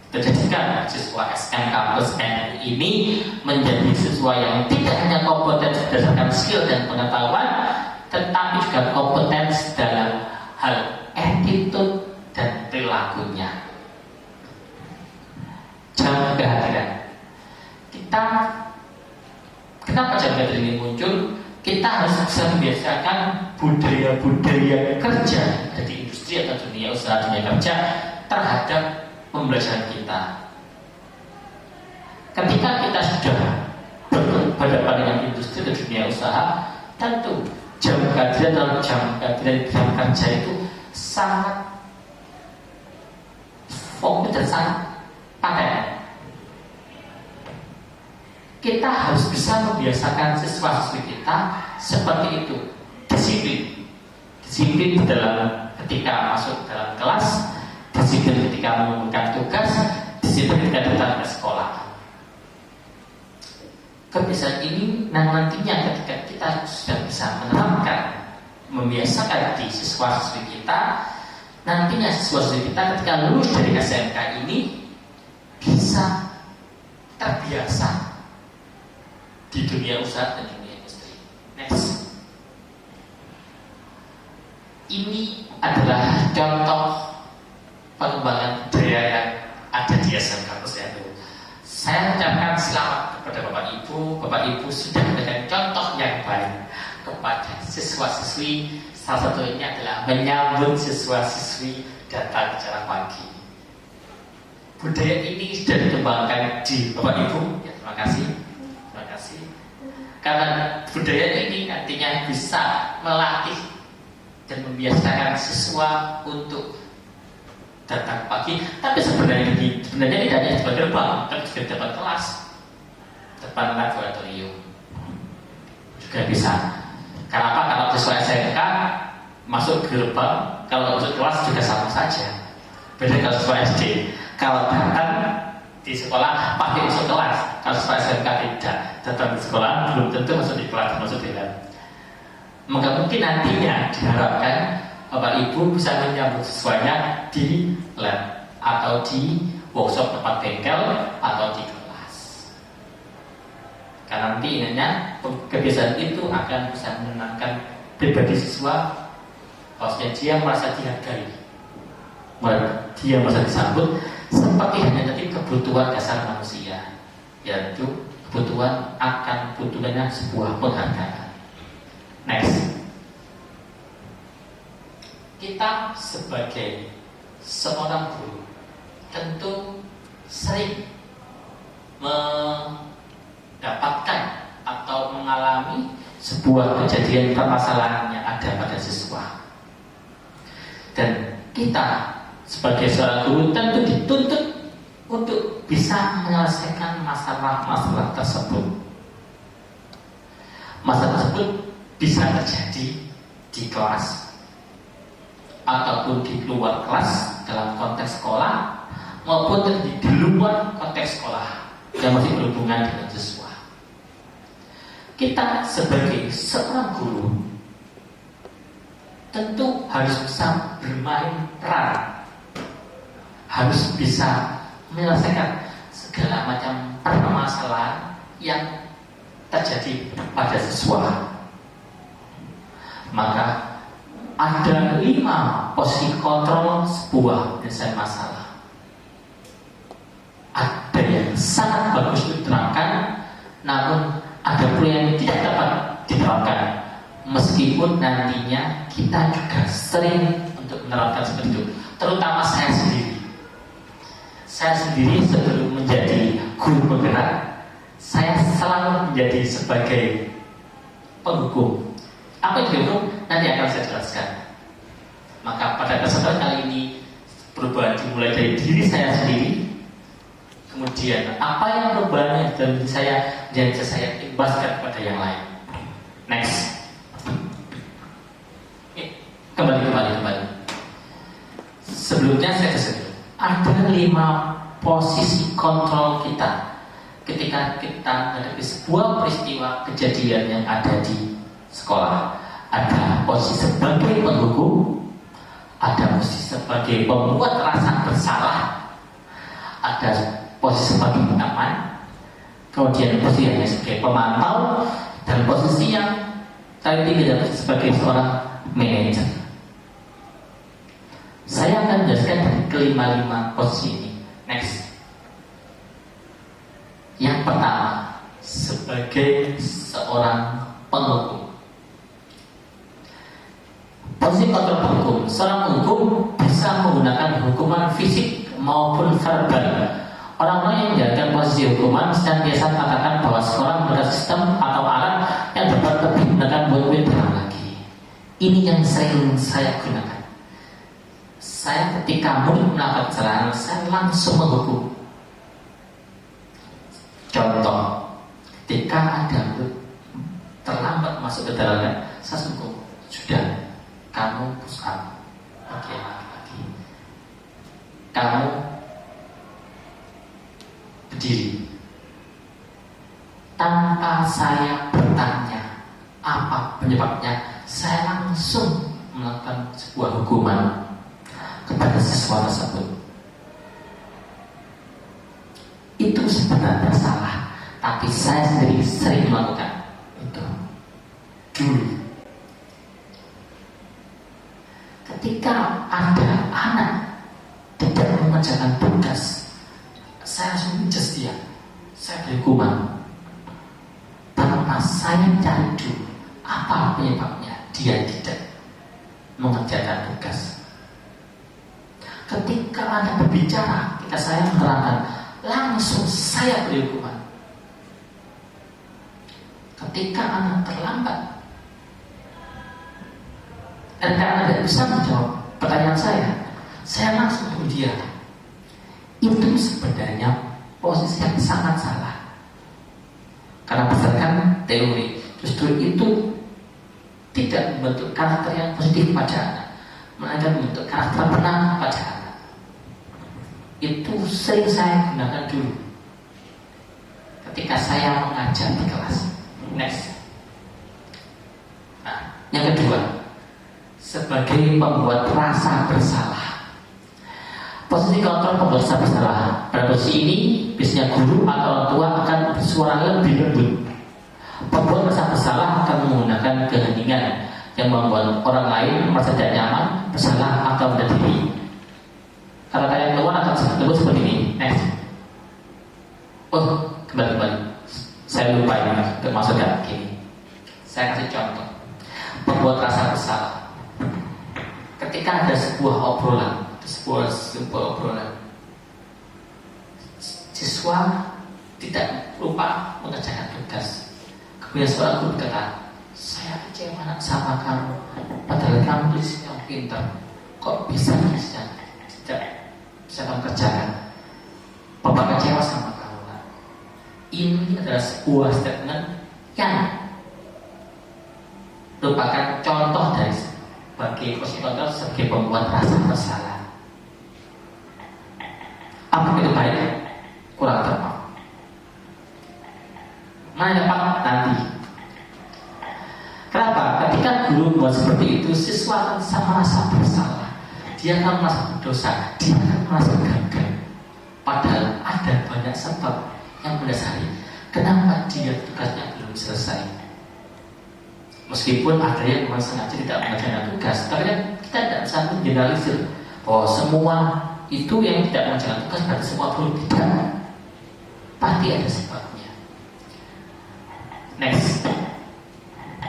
Speaker 1: Kita jadikan siswa SMK plus NU ini menjadi siswa yang tidak hanya kompeten berdasarkan skill dan pengetahuan, tetapi juga kompeten dalam hal attitude dan perilakunya. Jam kehadiran kita, kenapa jam kehadiran ini muncul? Kita harus bisa membiasakan budaya-budaya kerja dari industri atau dunia usaha, dunia kerja terhadap pembelajaran kita. Ketika kita sudah berhadapan dengan industri dan dunia usaha, tentu jam kehadiran dalam jam kerja itu sangat fokus dan sangat paten. Kita harus bisa membiasakan siswa-siswi kita seperti itu, disiplin dalam ketika masuk dalam kelas, disiplin ketika mengumpulkan tugas, disiplin ketika datang ke sekolah. Kebiasaan ini nantinya ketika kita sudah bisa menerapkan, membiasakan di siswa-siswi kita, nantinya siswa-siswi kita ketika lulus dari SMK ini bisa terbiasa di dunia usaha dan dunia industri. Next. Ini adalah contoh pengembangan budaya yang ada di SMK Pusat. Saya mengucapkan selamat kepada Bapak Ibu sudah memberikan contoh yang baik kepada siswa-siswi. Salah satunya adalah menyambut siswa-siswi datang secara pagi. Budaya ini sudah dikembangkan di Bapak Ibu. Ya, terima kasih. Karena budaya ini nantinya bisa melatih dan membiasakan siswa untuk datang pagi. Tapi sebenarnya tidak hanya di gerbang, tapi juga depan kelas, depan laboratorium juga bisa. Kenapa? Kalau siswa SMK masuk gerbang, kalau masuk kelas juga sama saja. Beda kalau siswa SD, kalau datang di sekolah pasti masuk kelas. Kalau siswa SMK tidak datang di sekolah, belum tentu masuk di kelas, masuk di lab. Maka mungkin nantinya diharapkan Bapak Ibu bisa menyambut siswanya di lab atau di workshop tempat bengkel atau di kelas. Karena nanti intinya kebiasaan itu akan bisa menenangkan pribadi siswa, bahwasanya dia merasa dihargai, dia merasa disambut seperti hanya tadi kebutuhan dasar manusia, yaitu kebutuhan akan butuhnya sebuah penghargaan. Next. Kita sebagai seorang guru tentu sering mendapatkan atau mengalami sebuah kejadian permasalahan yang ada pada siswa. Dan kita sebagai seorang guru tentu dituntut untuk bisa menyelesaikan masalah-masalah tersebut. Masalah tersebut bisa terjadi di kelas ataupun di luar kelas dalam konteks sekolah, maupun terjadi di luar konteks sekolah yang masih berhubungan dengan siswa. Kita sebagai seorang guru tentu harus bisa bermain peran, harus bisa menyelesaikan segala macam permasalahan yang terjadi pada siswa. Maka ada 5 posisi kontrol sebuah penyelesaian masalah. Ada yang sangat bagus diterapkan, namun ada pula yang tidak dapat diterapkan, meskipun nantinya kita juga sering untuk menerapkan seperti itu. Terutama saya sendiri. Saya sendiri sebelum menjadi guru penggerak, saya selalu menjadi sebagai penghukum. Apa itu hukum? Nanti akan saya jelaskan. Maka pada kesempatan kali ini perubahan dimulai dari diri saya sendiri. Kemudian apa yang perubahannya dan yang bisa saya imbaskan kepada yang lain. Next. Kembali. Sebelumnya saya kesini. Ada 5 posisi kontrol kita ketika kita menghadapi sebuah peristiwa kejadian yang ada di sekolah. Ada posisi sebagai penghukum, ada posisi sebagai pembuat rasa bersalah, ada posisi sebagai pengaman, kemudian posisi yang sebagai pemantau, dan posisi yang ketiga sebagai seorang manajer. Saya akan menjelaskan dari kelima posisi ini. Next. Yang pertama, sebagai seorang penghukum. Posisi kontrol penghukum. Seorang penghukum bisa menggunakan hukuman fisik maupun verbal. Orang-orang yang menjalankan posisi hukuman senantiasa mengatakan bahwa seorang menggunakan sistem atau alat yang dapat lebih menggunakan buat lagi. Ini yang sering saya gunakan. Saya ketika murid melakukan kesalahan, saya langsung menghukum. Contoh, ketika ada murid terlambat masuk ke dalam, saya hukum. Sudah, kamu push up. Oke, lagi. Kamu berdiri. Tanpa saya bertanya apa penyebabnya, saya langsung melakukan sebuah hukuman kepada siswa tersebut. Itu sebenarnya salah, tapi saya sendiri sering melakukan itu dulu. Ketika ada anak tidak mengerjakan tugas, saya langsung just dia, saya beri hukuman tanpa saya cari dulu apa penyebabnya dia tidak mengerjakan tugas. Ketika Anda berbicara, ketika saya menerangkan, langsung saya beri hukuman. Ketika Anda terlambat dan karena Anda bisa menjawab pertanyaan saya langsung bunuh dia. Itu sebenarnya posisi yang sangat salah. Karena berdasarkan teori, justru itu tidak membentuk karakter yang positif pada anak, melainkan membentuk karakter penang pada anak. Itu sering saya gunakan dulu ketika saya mengajar di kelas. Next. Nah, yang kedua, sebagai pembuat rasa bersalah. Posisi kontrol pembuat rasa bersalah. Pada posisi ini, biasanya guru atau orang tua akan bersuara lebih lembut. Pembuat rasa bersalah akan menggunakan keheningan yang membuat orang lain merasa tidak nyaman, bersalah atau merendah diri. Kata-kata yang keluar akan seperti ini. Next. Oh, kembali. Saya lupa ini termasuknya gini. Saya kasih contoh. Pembuat rasa bersalah. Ketika ada sebuah obrolan, siswa tidak lupa mengerjakan tugas. Kemudian seorang guru berkata, saya kecewa sama kamu, padahal kamu disini yang pintar. kok bisa tidak bisa kamu kerjakan? Bapak kecewa sama kamu. Ini adalah sebuah statement yang merupakan contoh dari sebagai posisi kontrol sebagai pembuat rasa bersalah. Apa itu baik? Kurang tepat. Mana tepat nanti? Kenapa? Ketika guru membuat seperti itu, siswa akan merasa bersalah. Dia akan merasa berdosa. Dia akan merasa gagal. Padahal ada banyak sebab yang mendasari kenapa dia tugasnya belum selesai. Meskipun ada yang memang sengaja tidak mengerjakan tugas, tapi kan kita tidak bisa mengeneralisir bahwa semua itu yang tidak mengerjakan tugas berarti semua belum, tidak. Pasti ada sebabnya. Next,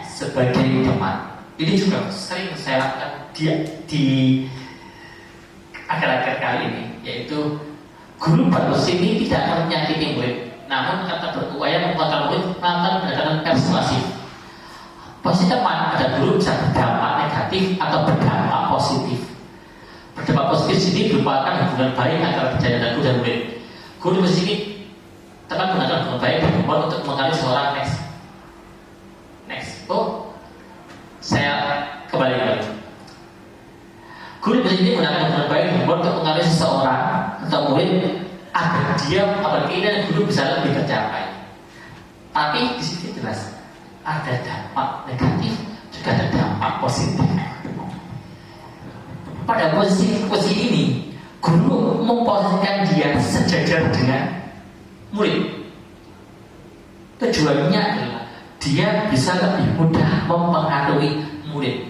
Speaker 1: sebagai teman, ini juga sering saya lakukan di akhir-akhir kali ini, yaitu guru berposisi ini tidak menyakiti murid, namun kata berupaya membuat murid melakukan pendekatan persuasif. Posisi teman pada guru bisa berdampak negatif atau berdampak positif. Berdampak positif sini merupakan hubungan baik antara pelajar guru dan murid. Guru di sini teman menggunakan hubungan baik dan humor untuk mengenali seorang next. Oh, saya kembali. Guru di sini menggunakan hubungan baik dan humor untuk mengenali seseorang atau murid agar dia keinginan guru bisa lebih tercapai. Tapi di sini jelas ada dampak negatif, juga ada dampak positif. Pada posisi ini, guru memposisikan dia sejajar dengan murid. Tujuannya adalah dia bisa lebih mudah mempengaruhi murid.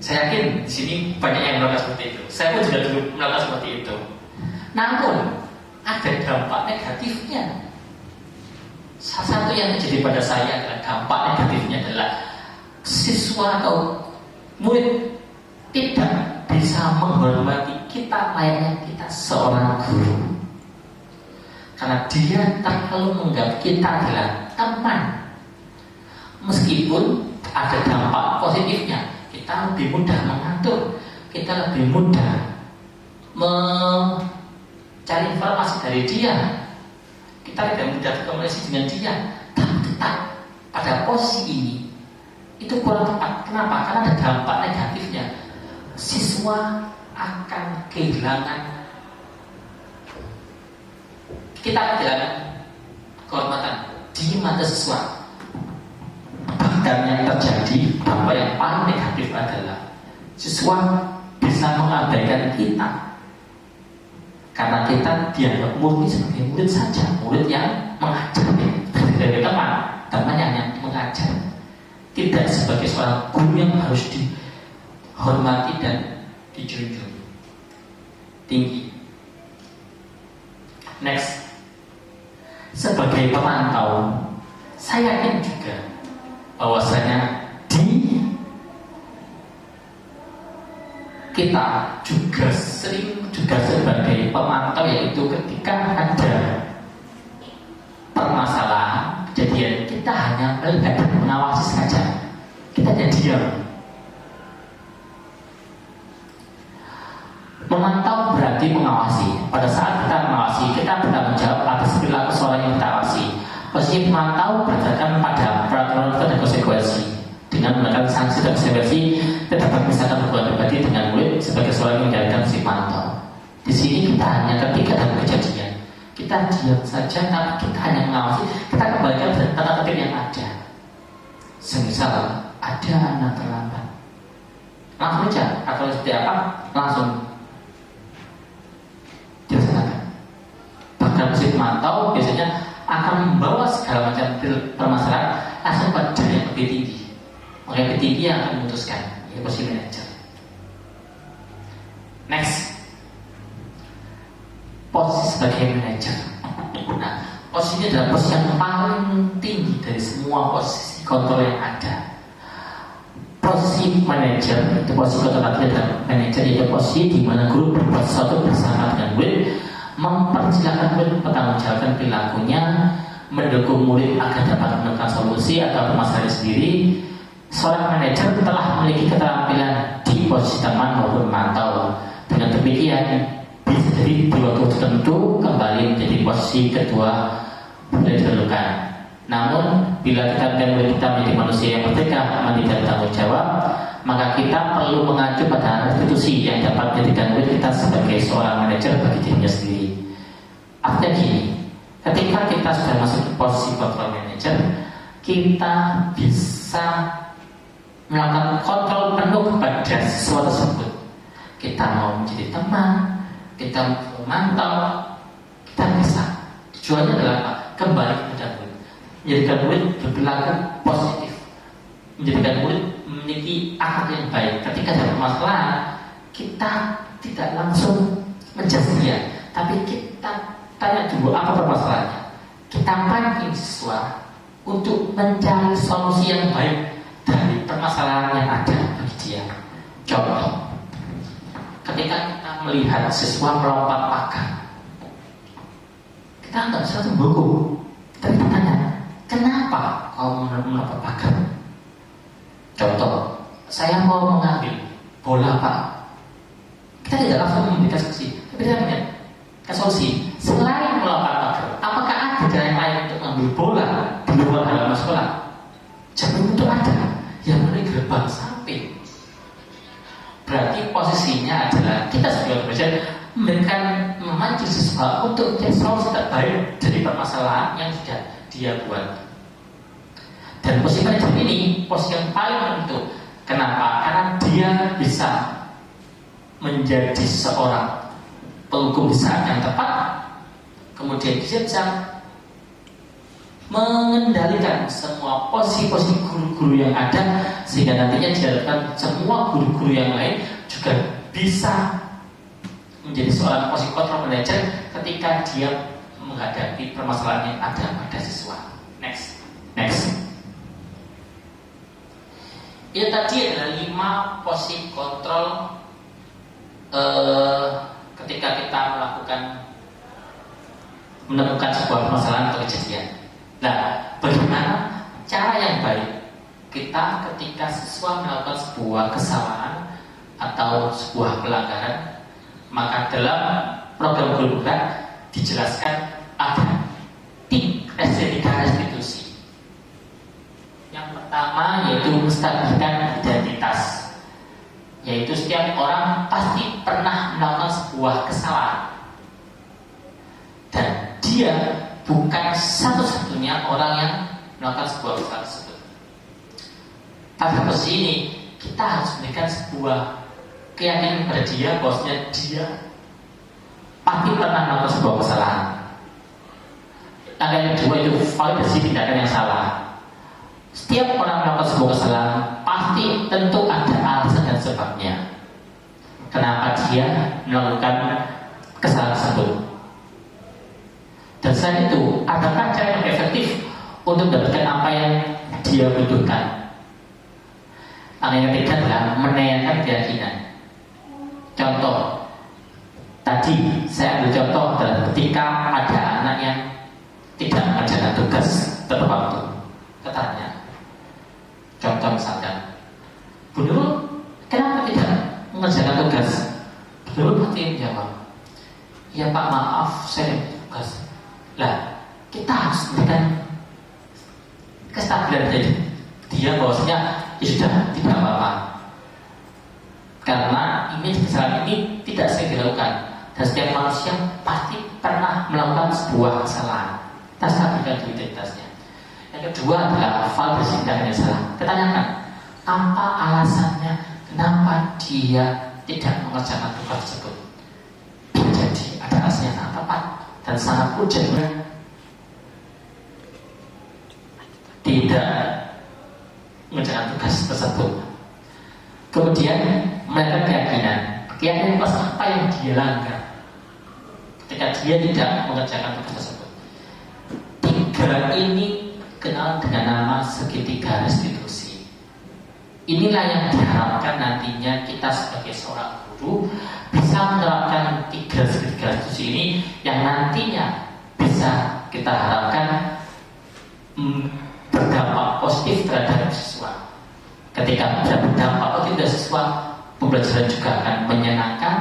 Speaker 1: Saya yakin di sini banyak yang melakukan seperti itu. Saya pun juga dulu melakukan seperti itu. Namun ada dampak negatifnya. Salah satu yang terjadi pada saya adalah dampak negatifnya adalah siswa atau murid tidak bisa menghormati kita layaknya kita seorang guru, karena dia terlalu menganggap kita adalah teman. Meskipun ada dampak positifnya, kita lebih mudah mengatur, kita lebih mudah mencari informasi dari dia, kita tidak mudah berkomunikasi dengan dia. Tapi tetap pada posisi ini itu kurang tepat. Kenapa? Karena ada dampak negatifnya. Siswa akan kehilangan, kita akan kehilangan kehormatan di mata siswa. Bahkan yang terjadi, dampak yang paling negatif adalah siswa bisa mengabaikan kita, karena kita dianggap murni sebagai murid saja, murid yang mengajar, dari teman yang mengajar, tidak sebagai seorang guru yang harus dihormati dan dijunjung tinggi. Next, sebagai pemantau, saya yakin juga bahwasanya kita juga sebagai pemantau, yaitu ketika ada permasalahan kejadian, kita hanya melihat dan mengawasi saja, kita tidak diam. Memantau berarti mengawasi. Pada saat kita mengawasi, kita bertanggung jawab atas perilaku seorang yang kita awasi. Posisi pemantau berdasarkan pada peraturan dan konsekuensi. Dengan menggunakan sanksi dan konsekuensi, kita berpisahkan hubungan pribadi dengan murid sebagai seorang yang menjalankan si pantau. Di sini kita hanya ketika dalam kejadian, kita diam saja, tapi kita hanya mengawasi. Kita kembalikan tata tertib yang ada. Semisal ada anak terlambat, langsung aja, atau seperti apa, langsung dilaksanakan. Bahkan si pemantau biasanya akan membawa segala macam permasalahan langsung pada yang lebih tinggi. Yang lebih tinggi yang akan memutuskan, yaitu posisi manajer. Next, posisi sebagai manajer. Nah, posisi ini adalah posisi yang paling tinggi dari semua posisi kontrol yang ada. Posisi manajer itu posisi kontrol dan manajer, yaitu posisi di mana guru berbuat sesuatu bersama dengan murid, mempersilahkan murid mempertanggungjawabkan perilakunya, mendukung murid agar dapat menemukan solusi atau permasalahan sendiri, seorang manajer telah memiliki keterampilan di posisi teman maupun mantau. Dengan demikian, bisa jadi di waktu tertentu kembali menjadi posisi kedua boleh diperlukan. Namun, bila kita ingin kita menjadi manusia yang merdeka, mandiri dan tanggung jawab, maka kita perlu mengacu pada institusi yang dapat menjadikan kita sebagai seorang manajer bagi dirinya sendiri. Artinya gini, ketika kita sudah masuk ke posisi control manager, kita bisa melakukan kontrol penuh kepada sesuatu tersebut. Kita mau menjadi teman, kita mau memantau, kita bisa. Tujuannya adalah apa? Kembali kepada murid, menjadikan murid berperilaku positif, menjadikan murid memiliki akhlak yang baik. Ketika ada permasalahan, kita tidak langsung menjudge dia, tapi kita tanya dulu apa permasalahannya. Kita pancing siswa untuk mencari solusi yang baik dari permasalahan yang ada bagi dia. Contoh, ketika kita melihat siswa melompat pagar, kita nggak bisa membungkuk, tapi kita tanya, kenapa kau melompat pagar? Contoh, saya mau mengambil bola Pak. Kita tidak langsung memberikan solusi, tapi kita memberikan solusi. Selain melompat pagar, apakah ada cara yang lain untuk mengambil bola di luar halaman sekolah? Jangan untuk ada yang melalui gerbang samping. Berarti posisinya adalah kita sebagai belajar memberikan memancing siswa untuk mencari solusi terbaik dari permasalahan yang sudah dia buat. Dan posisi manajer ini posisi yang paling penting. Kenapa? Karena dia bisa menjadi seorang penghukum di saat yang tepat, kemudian dia bisa mengendalikan semua posisi-posisi guru-guru yang ada, sehingga nantinya diharapkan semua guru-guru yang lain juga bisa menjadi seorang posisi control manager ketika dia menghadapi permasalahan yang ada pada siswa. Next. Itu tadi adalah 5 posisi kontrol ketika kita menemukan sebuah permasalahan atau kejadian. Nah, bagaimana cara yang baik kita ketika siswa melakukan sebuah kesalahan atau sebuah pelanggaran? Maka dalam program guru bergerak dijelaskan ada 3 restitusi. Yang pertama yaitu menstabilkan identitas, yaitu setiap orang pasti pernah melakukan sebuah kesalahan dan dia bukan satu-satunya orang yang melakukan sebuah kesalahan tersebut. Pada posisi ini kita harus memberikan sebuah keyakinan pada dia bahwasanya dia pasti pernah melakukan sebuah kesalahan. Langkah yang kedua itu validasi tindakan yang salah. Setiap orang melakukan sebuah kesalahan pasti tentu ada alasan dan sebabnya kenapa dia melakukan kesalahan tersebut. Dan selain itu, adakah cara yang efektif untuk mendapatkan apa yang dia butuhkan? Yang ketiga adalah menanyakan keyakinan. Contoh, tadi saya ambil contoh adalah ketika ada anak yang tidak mengerjakan tugas tepat waktu. Katanya, contoh misalkan, Bu Nurul, kenapa tidak mengerjakan tugas? Bu Nurul pasti menjawab, ya Pak, maaf, saya tugas. Lah, kita harus memberikan kestabilan dari dia bahwasanya ya sudah, tidak apa-apa. Karena kesalahan ini tidak sering dilakukan dan setiap manusia pasti pernah melakukan sebuah kesalahan. Kita stabilkan identitasnya. Yang kedua adalah validasi tindakan yang salah. Kita tanyakan apa alasannya kenapa dia tidak mengerjakan tugas tersebut. Jadi ada alasan yang sangat tepat dan sangat urgentnya tidak mengerjakan tugas tersebut. Kemudian mereka keyakinan pas apa yang dia langgar ketika dia tidak mengerjakan tugas tersebut. 3 ini kenal dengan nama segitiga restitusi. Inilah yang diharapkan nantinya kita sebagai seorang guru bisa menerapkan 3 segitiga restitusi ini yang nantinya bisa kita harapkan berdampak positif terhadap siswa. ketika bisa berdampak bagi siswa, pembelajaran juga akan menyenangkan,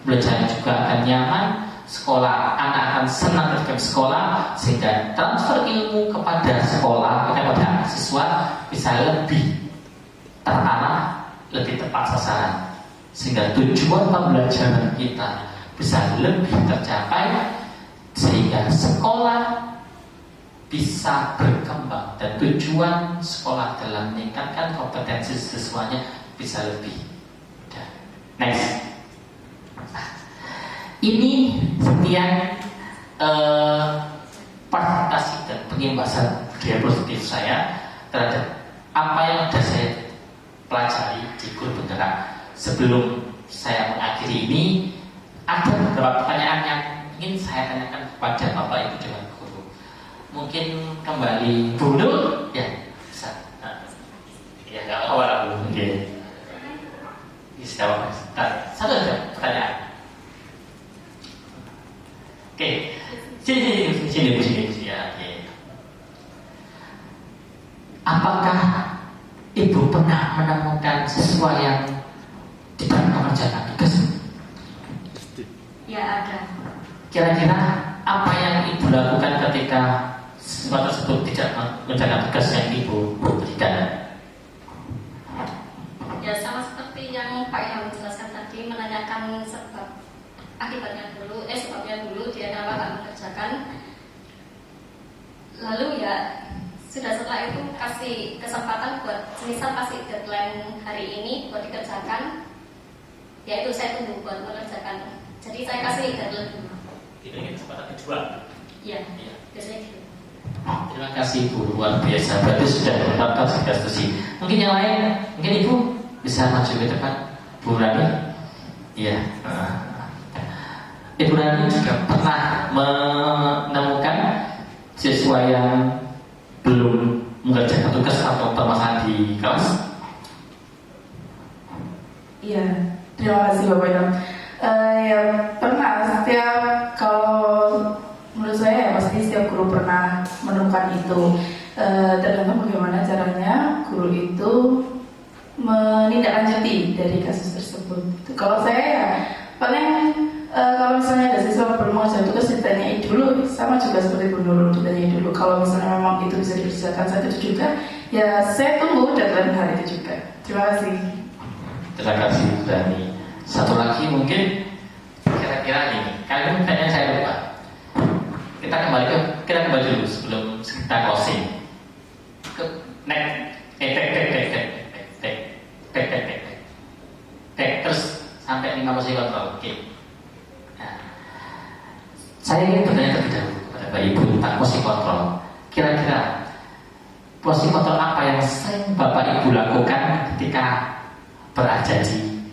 Speaker 1: pembelajaran juga akan nyaman, sekolah, anak akan senang dengan sekolah, sehingga transfer ilmu kepada sekolah, kepada siswa bisa lebih terarah, lebih tepat sasaran, sehingga tujuan pembelajaran kita bisa lebih tercapai, sehingga sekolah bisa berkembang dan tujuan sekolah dalam meningkatkan kompetensi siswanya bisa lebih. Next. Ini sekian presentasi dan pengimbasan budaya positif saya terhadap apa yang sudah saya pelajari di Guru Penggerak. Sebelum saya mengakhiri ini, ada beberapa pertanyaan yang ingin saya tanyakan kepada Bapak Ibu Dewan Guru. Mungkin kembali dulu, ya bisa. Ya nggak apa-apa dulu. Oke. Satu saja pertanyaan. Oke, sini ya. Oke. Apakah Ibu pernah menemukan siswa yang tidak mengerjakan tugas?
Speaker 3: Ya, ada.
Speaker 1: Kira-kira apa yang Ibu lakukan ketika siswa tersebut tidak mengerjakan tugas yang Ibu berikan?
Speaker 3: Ya, sama seperti yang Pak Ilham jelaskan tadi, menanyakan sebab akibatnya dulu, sebabnya dulu dia kenapa nggak mengerjakan. Lalu ya sudah, setelah itu kasih kesempatan buat, misal kasih deadline hari ini buat dikerjakan, ya itu saya tunggu buat mengerjakan. Jadi saya kasih deadline dulu.
Speaker 1: Tidak ingin kesempatan kedua.
Speaker 3: Iya, biasanya gitu.
Speaker 1: Terima kasih Bu, luar biasa. Berarti sudah menetapkan sudah setuju. Mungkin yang lain, mungkin Ibu bisa maju ke depan, Bu Rani. Iya. Ibu Rani juga pernah menemukan siswa yang belum mengerjakan tugas atau permasalahan di kelas?
Speaker 5: Iya, terima kasih Bapak Ilham. Ya pernah, kalau menurut saya ya pasti setiap guru pernah menemukan itu. Tergantung bagaimana caranya guru itu menindaklanjuti dari kasus tersebut. Kalau saya ya paling kalau misalnya ada siswa belum mengerjakan tugas ditanyai dulu, sama juga seperti Bu Nurul, ditanyai dulu. Kalau misalnya memang itu bisa dikerjakan saat itu juga, ya saya tunggu deadline hari itu juga. Terima kasih.
Speaker 1: Terima kasih Bu Rani. Satu lagi mungkin kira-kira ini, kalian tanya saya lupa. Kita kembali dulu sebelum kita closing. Terus sampai 5 kontrol. Oke. Nah, saya ingin bertanya terlebih dahulu kepada Bapak Ibu tentang posisi kontrol. Kira-kira posisi kontrol apa yang sering Bapak Ibu lakukan ketika berada di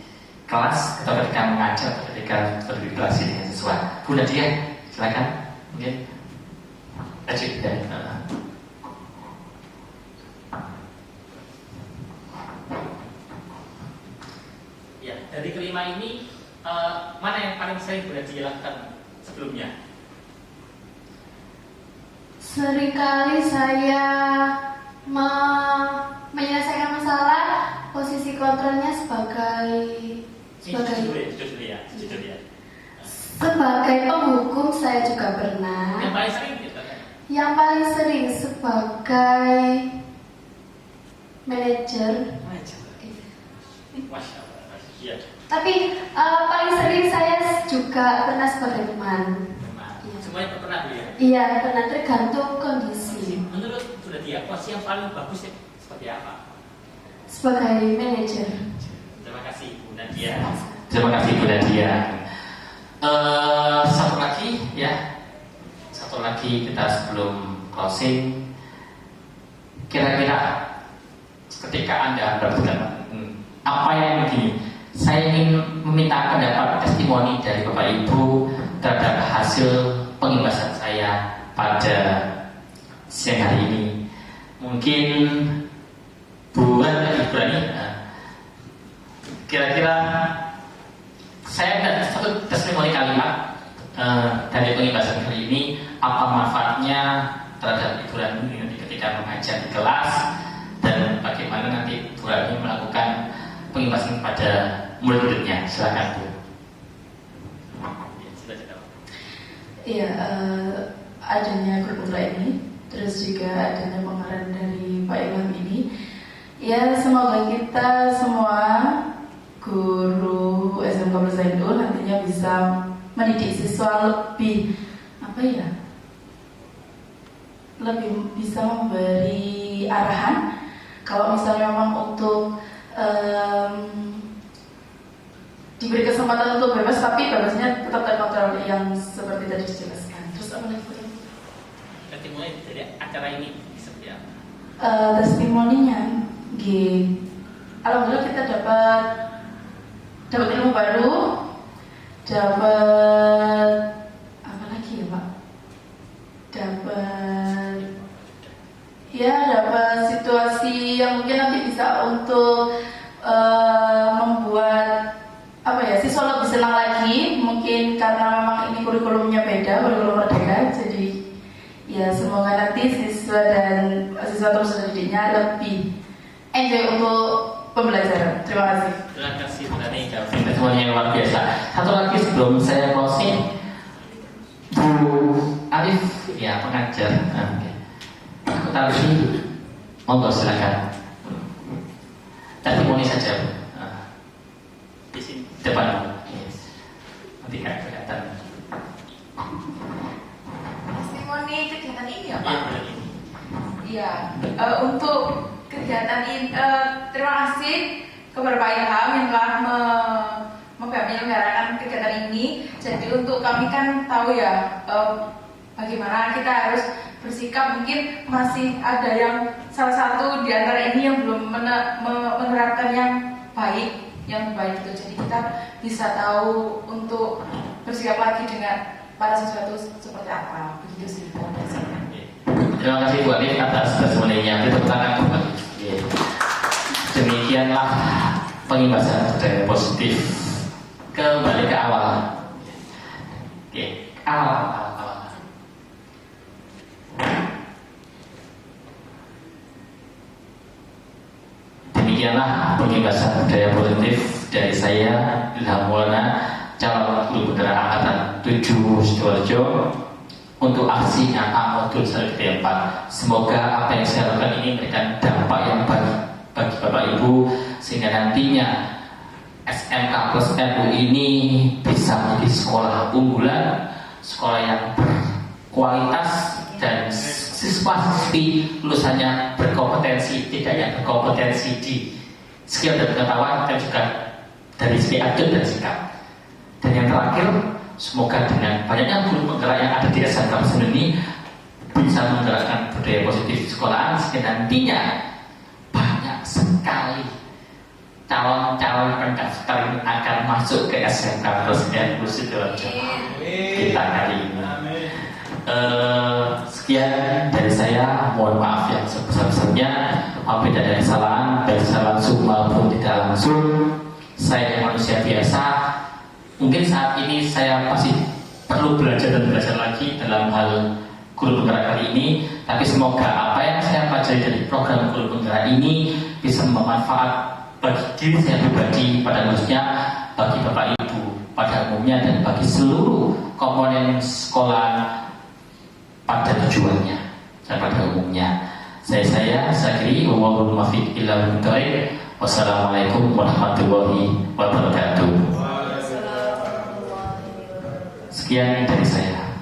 Speaker 1: kelas atau ketika mengajar atau ketika berinteraksi dengan siswa? Bu Nadia, silakan. Mungkin lanjut ya. Ya, dari kelima ini mana yang paling sering berada dilakukan sebelumnya?
Speaker 4: Seringkali saya menyelesaikan masalah, posisi kontrolnya sebagai penghukum saya juga pernah.
Speaker 1: Yang paling sering gitu kan?
Speaker 4: Yang paling sering sebagai manajer.
Speaker 1: Masya Allah. Iya.
Speaker 4: Tapi paling sering saya juga pernah sebagai teman.
Speaker 1: Semuanya pernah Bu ya?
Speaker 4: Iya, pernah, tergantung kondisi.
Speaker 1: Menurut Bu Nadia, posisi yang paling bagus seperti apa?
Speaker 4: Sebagai manajer.
Speaker 1: Terima kasih Bu Nadia. Terima kasih Bu Nadia. Satu lagi kita sebelum closing. Kira-kira ketika Anda berbicara apa yang begini, saya ingin meminta pendapat testimoni dari Bapak Ibu terhadap hasil pengimbasan saya pada siang hari ini. Mungkin Bu Rani, kira-kira saya ada satu testimoni kalimat dari pengimbasan hari ini, apa manfaatnya terhadap Ibu Rani ketika mengajar di kelas, dan bagaimana nanti Bu Qur'an ini melakukan pengimbasan pada murid-muridnya. Silakan Bu.
Speaker 5: Iya, adanya grup ultra ini, terus juga adanya pengarahan dari Pak Imam ini, ya semoga kita semua guru SMK Berzainul nantinya bisa mendidik siswa lebih lebih bisa memberi arahan. Kalau misalnya memang untuk diberi kesempatan untuk bebas, tapi bebasnya tetap terkontrol yang seperti tadi dijelaskan. Terus apa lagi?
Speaker 1: Testimoni dari acara ini seperti apa?
Speaker 5: Testimoninya, alhamdulillah kita dapat ilmu baru, dapat apa lagi ya Pak? Dapat situasi yang mungkin nanti bisa untuk membuat siswa lebih senang lagi, mungkin karena memang ini kurikulumnya beda, kurikulum merdeka. Jadi ya semoga nanti siswa terus didiknya lebih enjoy untuk pembelajaran. Terima kasih.
Speaker 1: Terima kasih Tani, semuanya yang luar biasa. Satu lagi sebelum saya closing, Bu Alif, ya pengajar. Aku tahu sih, monggo silakan. Testimoni saja. Di sini depan. Nanti kan kelihatan.
Speaker 6: Testimoni kegiatan ini ya Pak?
Speaker 1: Iya.
Speaker 6: Iya. Untuk kegiatan ini, terima kasih kepada Pak Ilham yang telah menyelenggarakan kegiatan ini. Jadi untuk kami kan tahu ya bagaimana kita harus bersikap. Mungkin masih ada yang salah satu di antara ini yang belum menerapkan yang baik itu. Jadi kita bisa tahu untuk bersikap lagi dengan para siswa itu seperti apa. Begitu sih.
Speaker 1: Terima kasih Bu Alif atas testimoninya. Tepuk tangan Bu Alif. Demikianlah pengimbasan budaya positif. Kembali ke awal. Awal. Demikianlah pengimbasan budaya positif dari saya Ilham Maulana, calon guru putra angkatan 7 Sidoarjo, untuk aksinya modul strategi 4. Semoga apa yang saya lakukan ini memberikan dampak yang baik bagi Bapak Ibu, sehingga nantinya SMK plus NU ini bisa menjadi sekolah unggulan, sekolah yang berkualitas, dan siswa-siswi lulusannya berkompetensi, tidak hanya berkompetensi di skill dan pengetahuan, dan juga dari segi attitude dan sikap. Dan yang terakhir, semoga dengan banyaknya guru penggerak yang ada di SMK Plus ini bisa menggerakkan budaya positif di sekolahan, sehingga nantinya banyak sekali calon-calon pendaftar yang akan masuk ke SMK Plus NU Sidoarjo kita kali ini. Sekian dari saya, mohon maaf yang sebesar-besarnya apabila ada kesalahan baik secara langsung maupun tidak langsung. Saya manusia biasa, mungkin saat ini saya masih perlu belajar lagi dalam hal guru penggerak kali ini, tapi semoga apa yang saya pelajari dari program guru penggerak ini bisa bermanfaat bagi diri saya pribadi, pada khususnya bagi Bapak Ibu pada umumnya, dan bagi seluruh komponen sekolah pada tujuannya dan pada umumnya. Saya Zakri, wallahu muwaffiq ila hidayah. Wassalamualaikum warahmatullahi wabarakatuh. Sekian dari saya.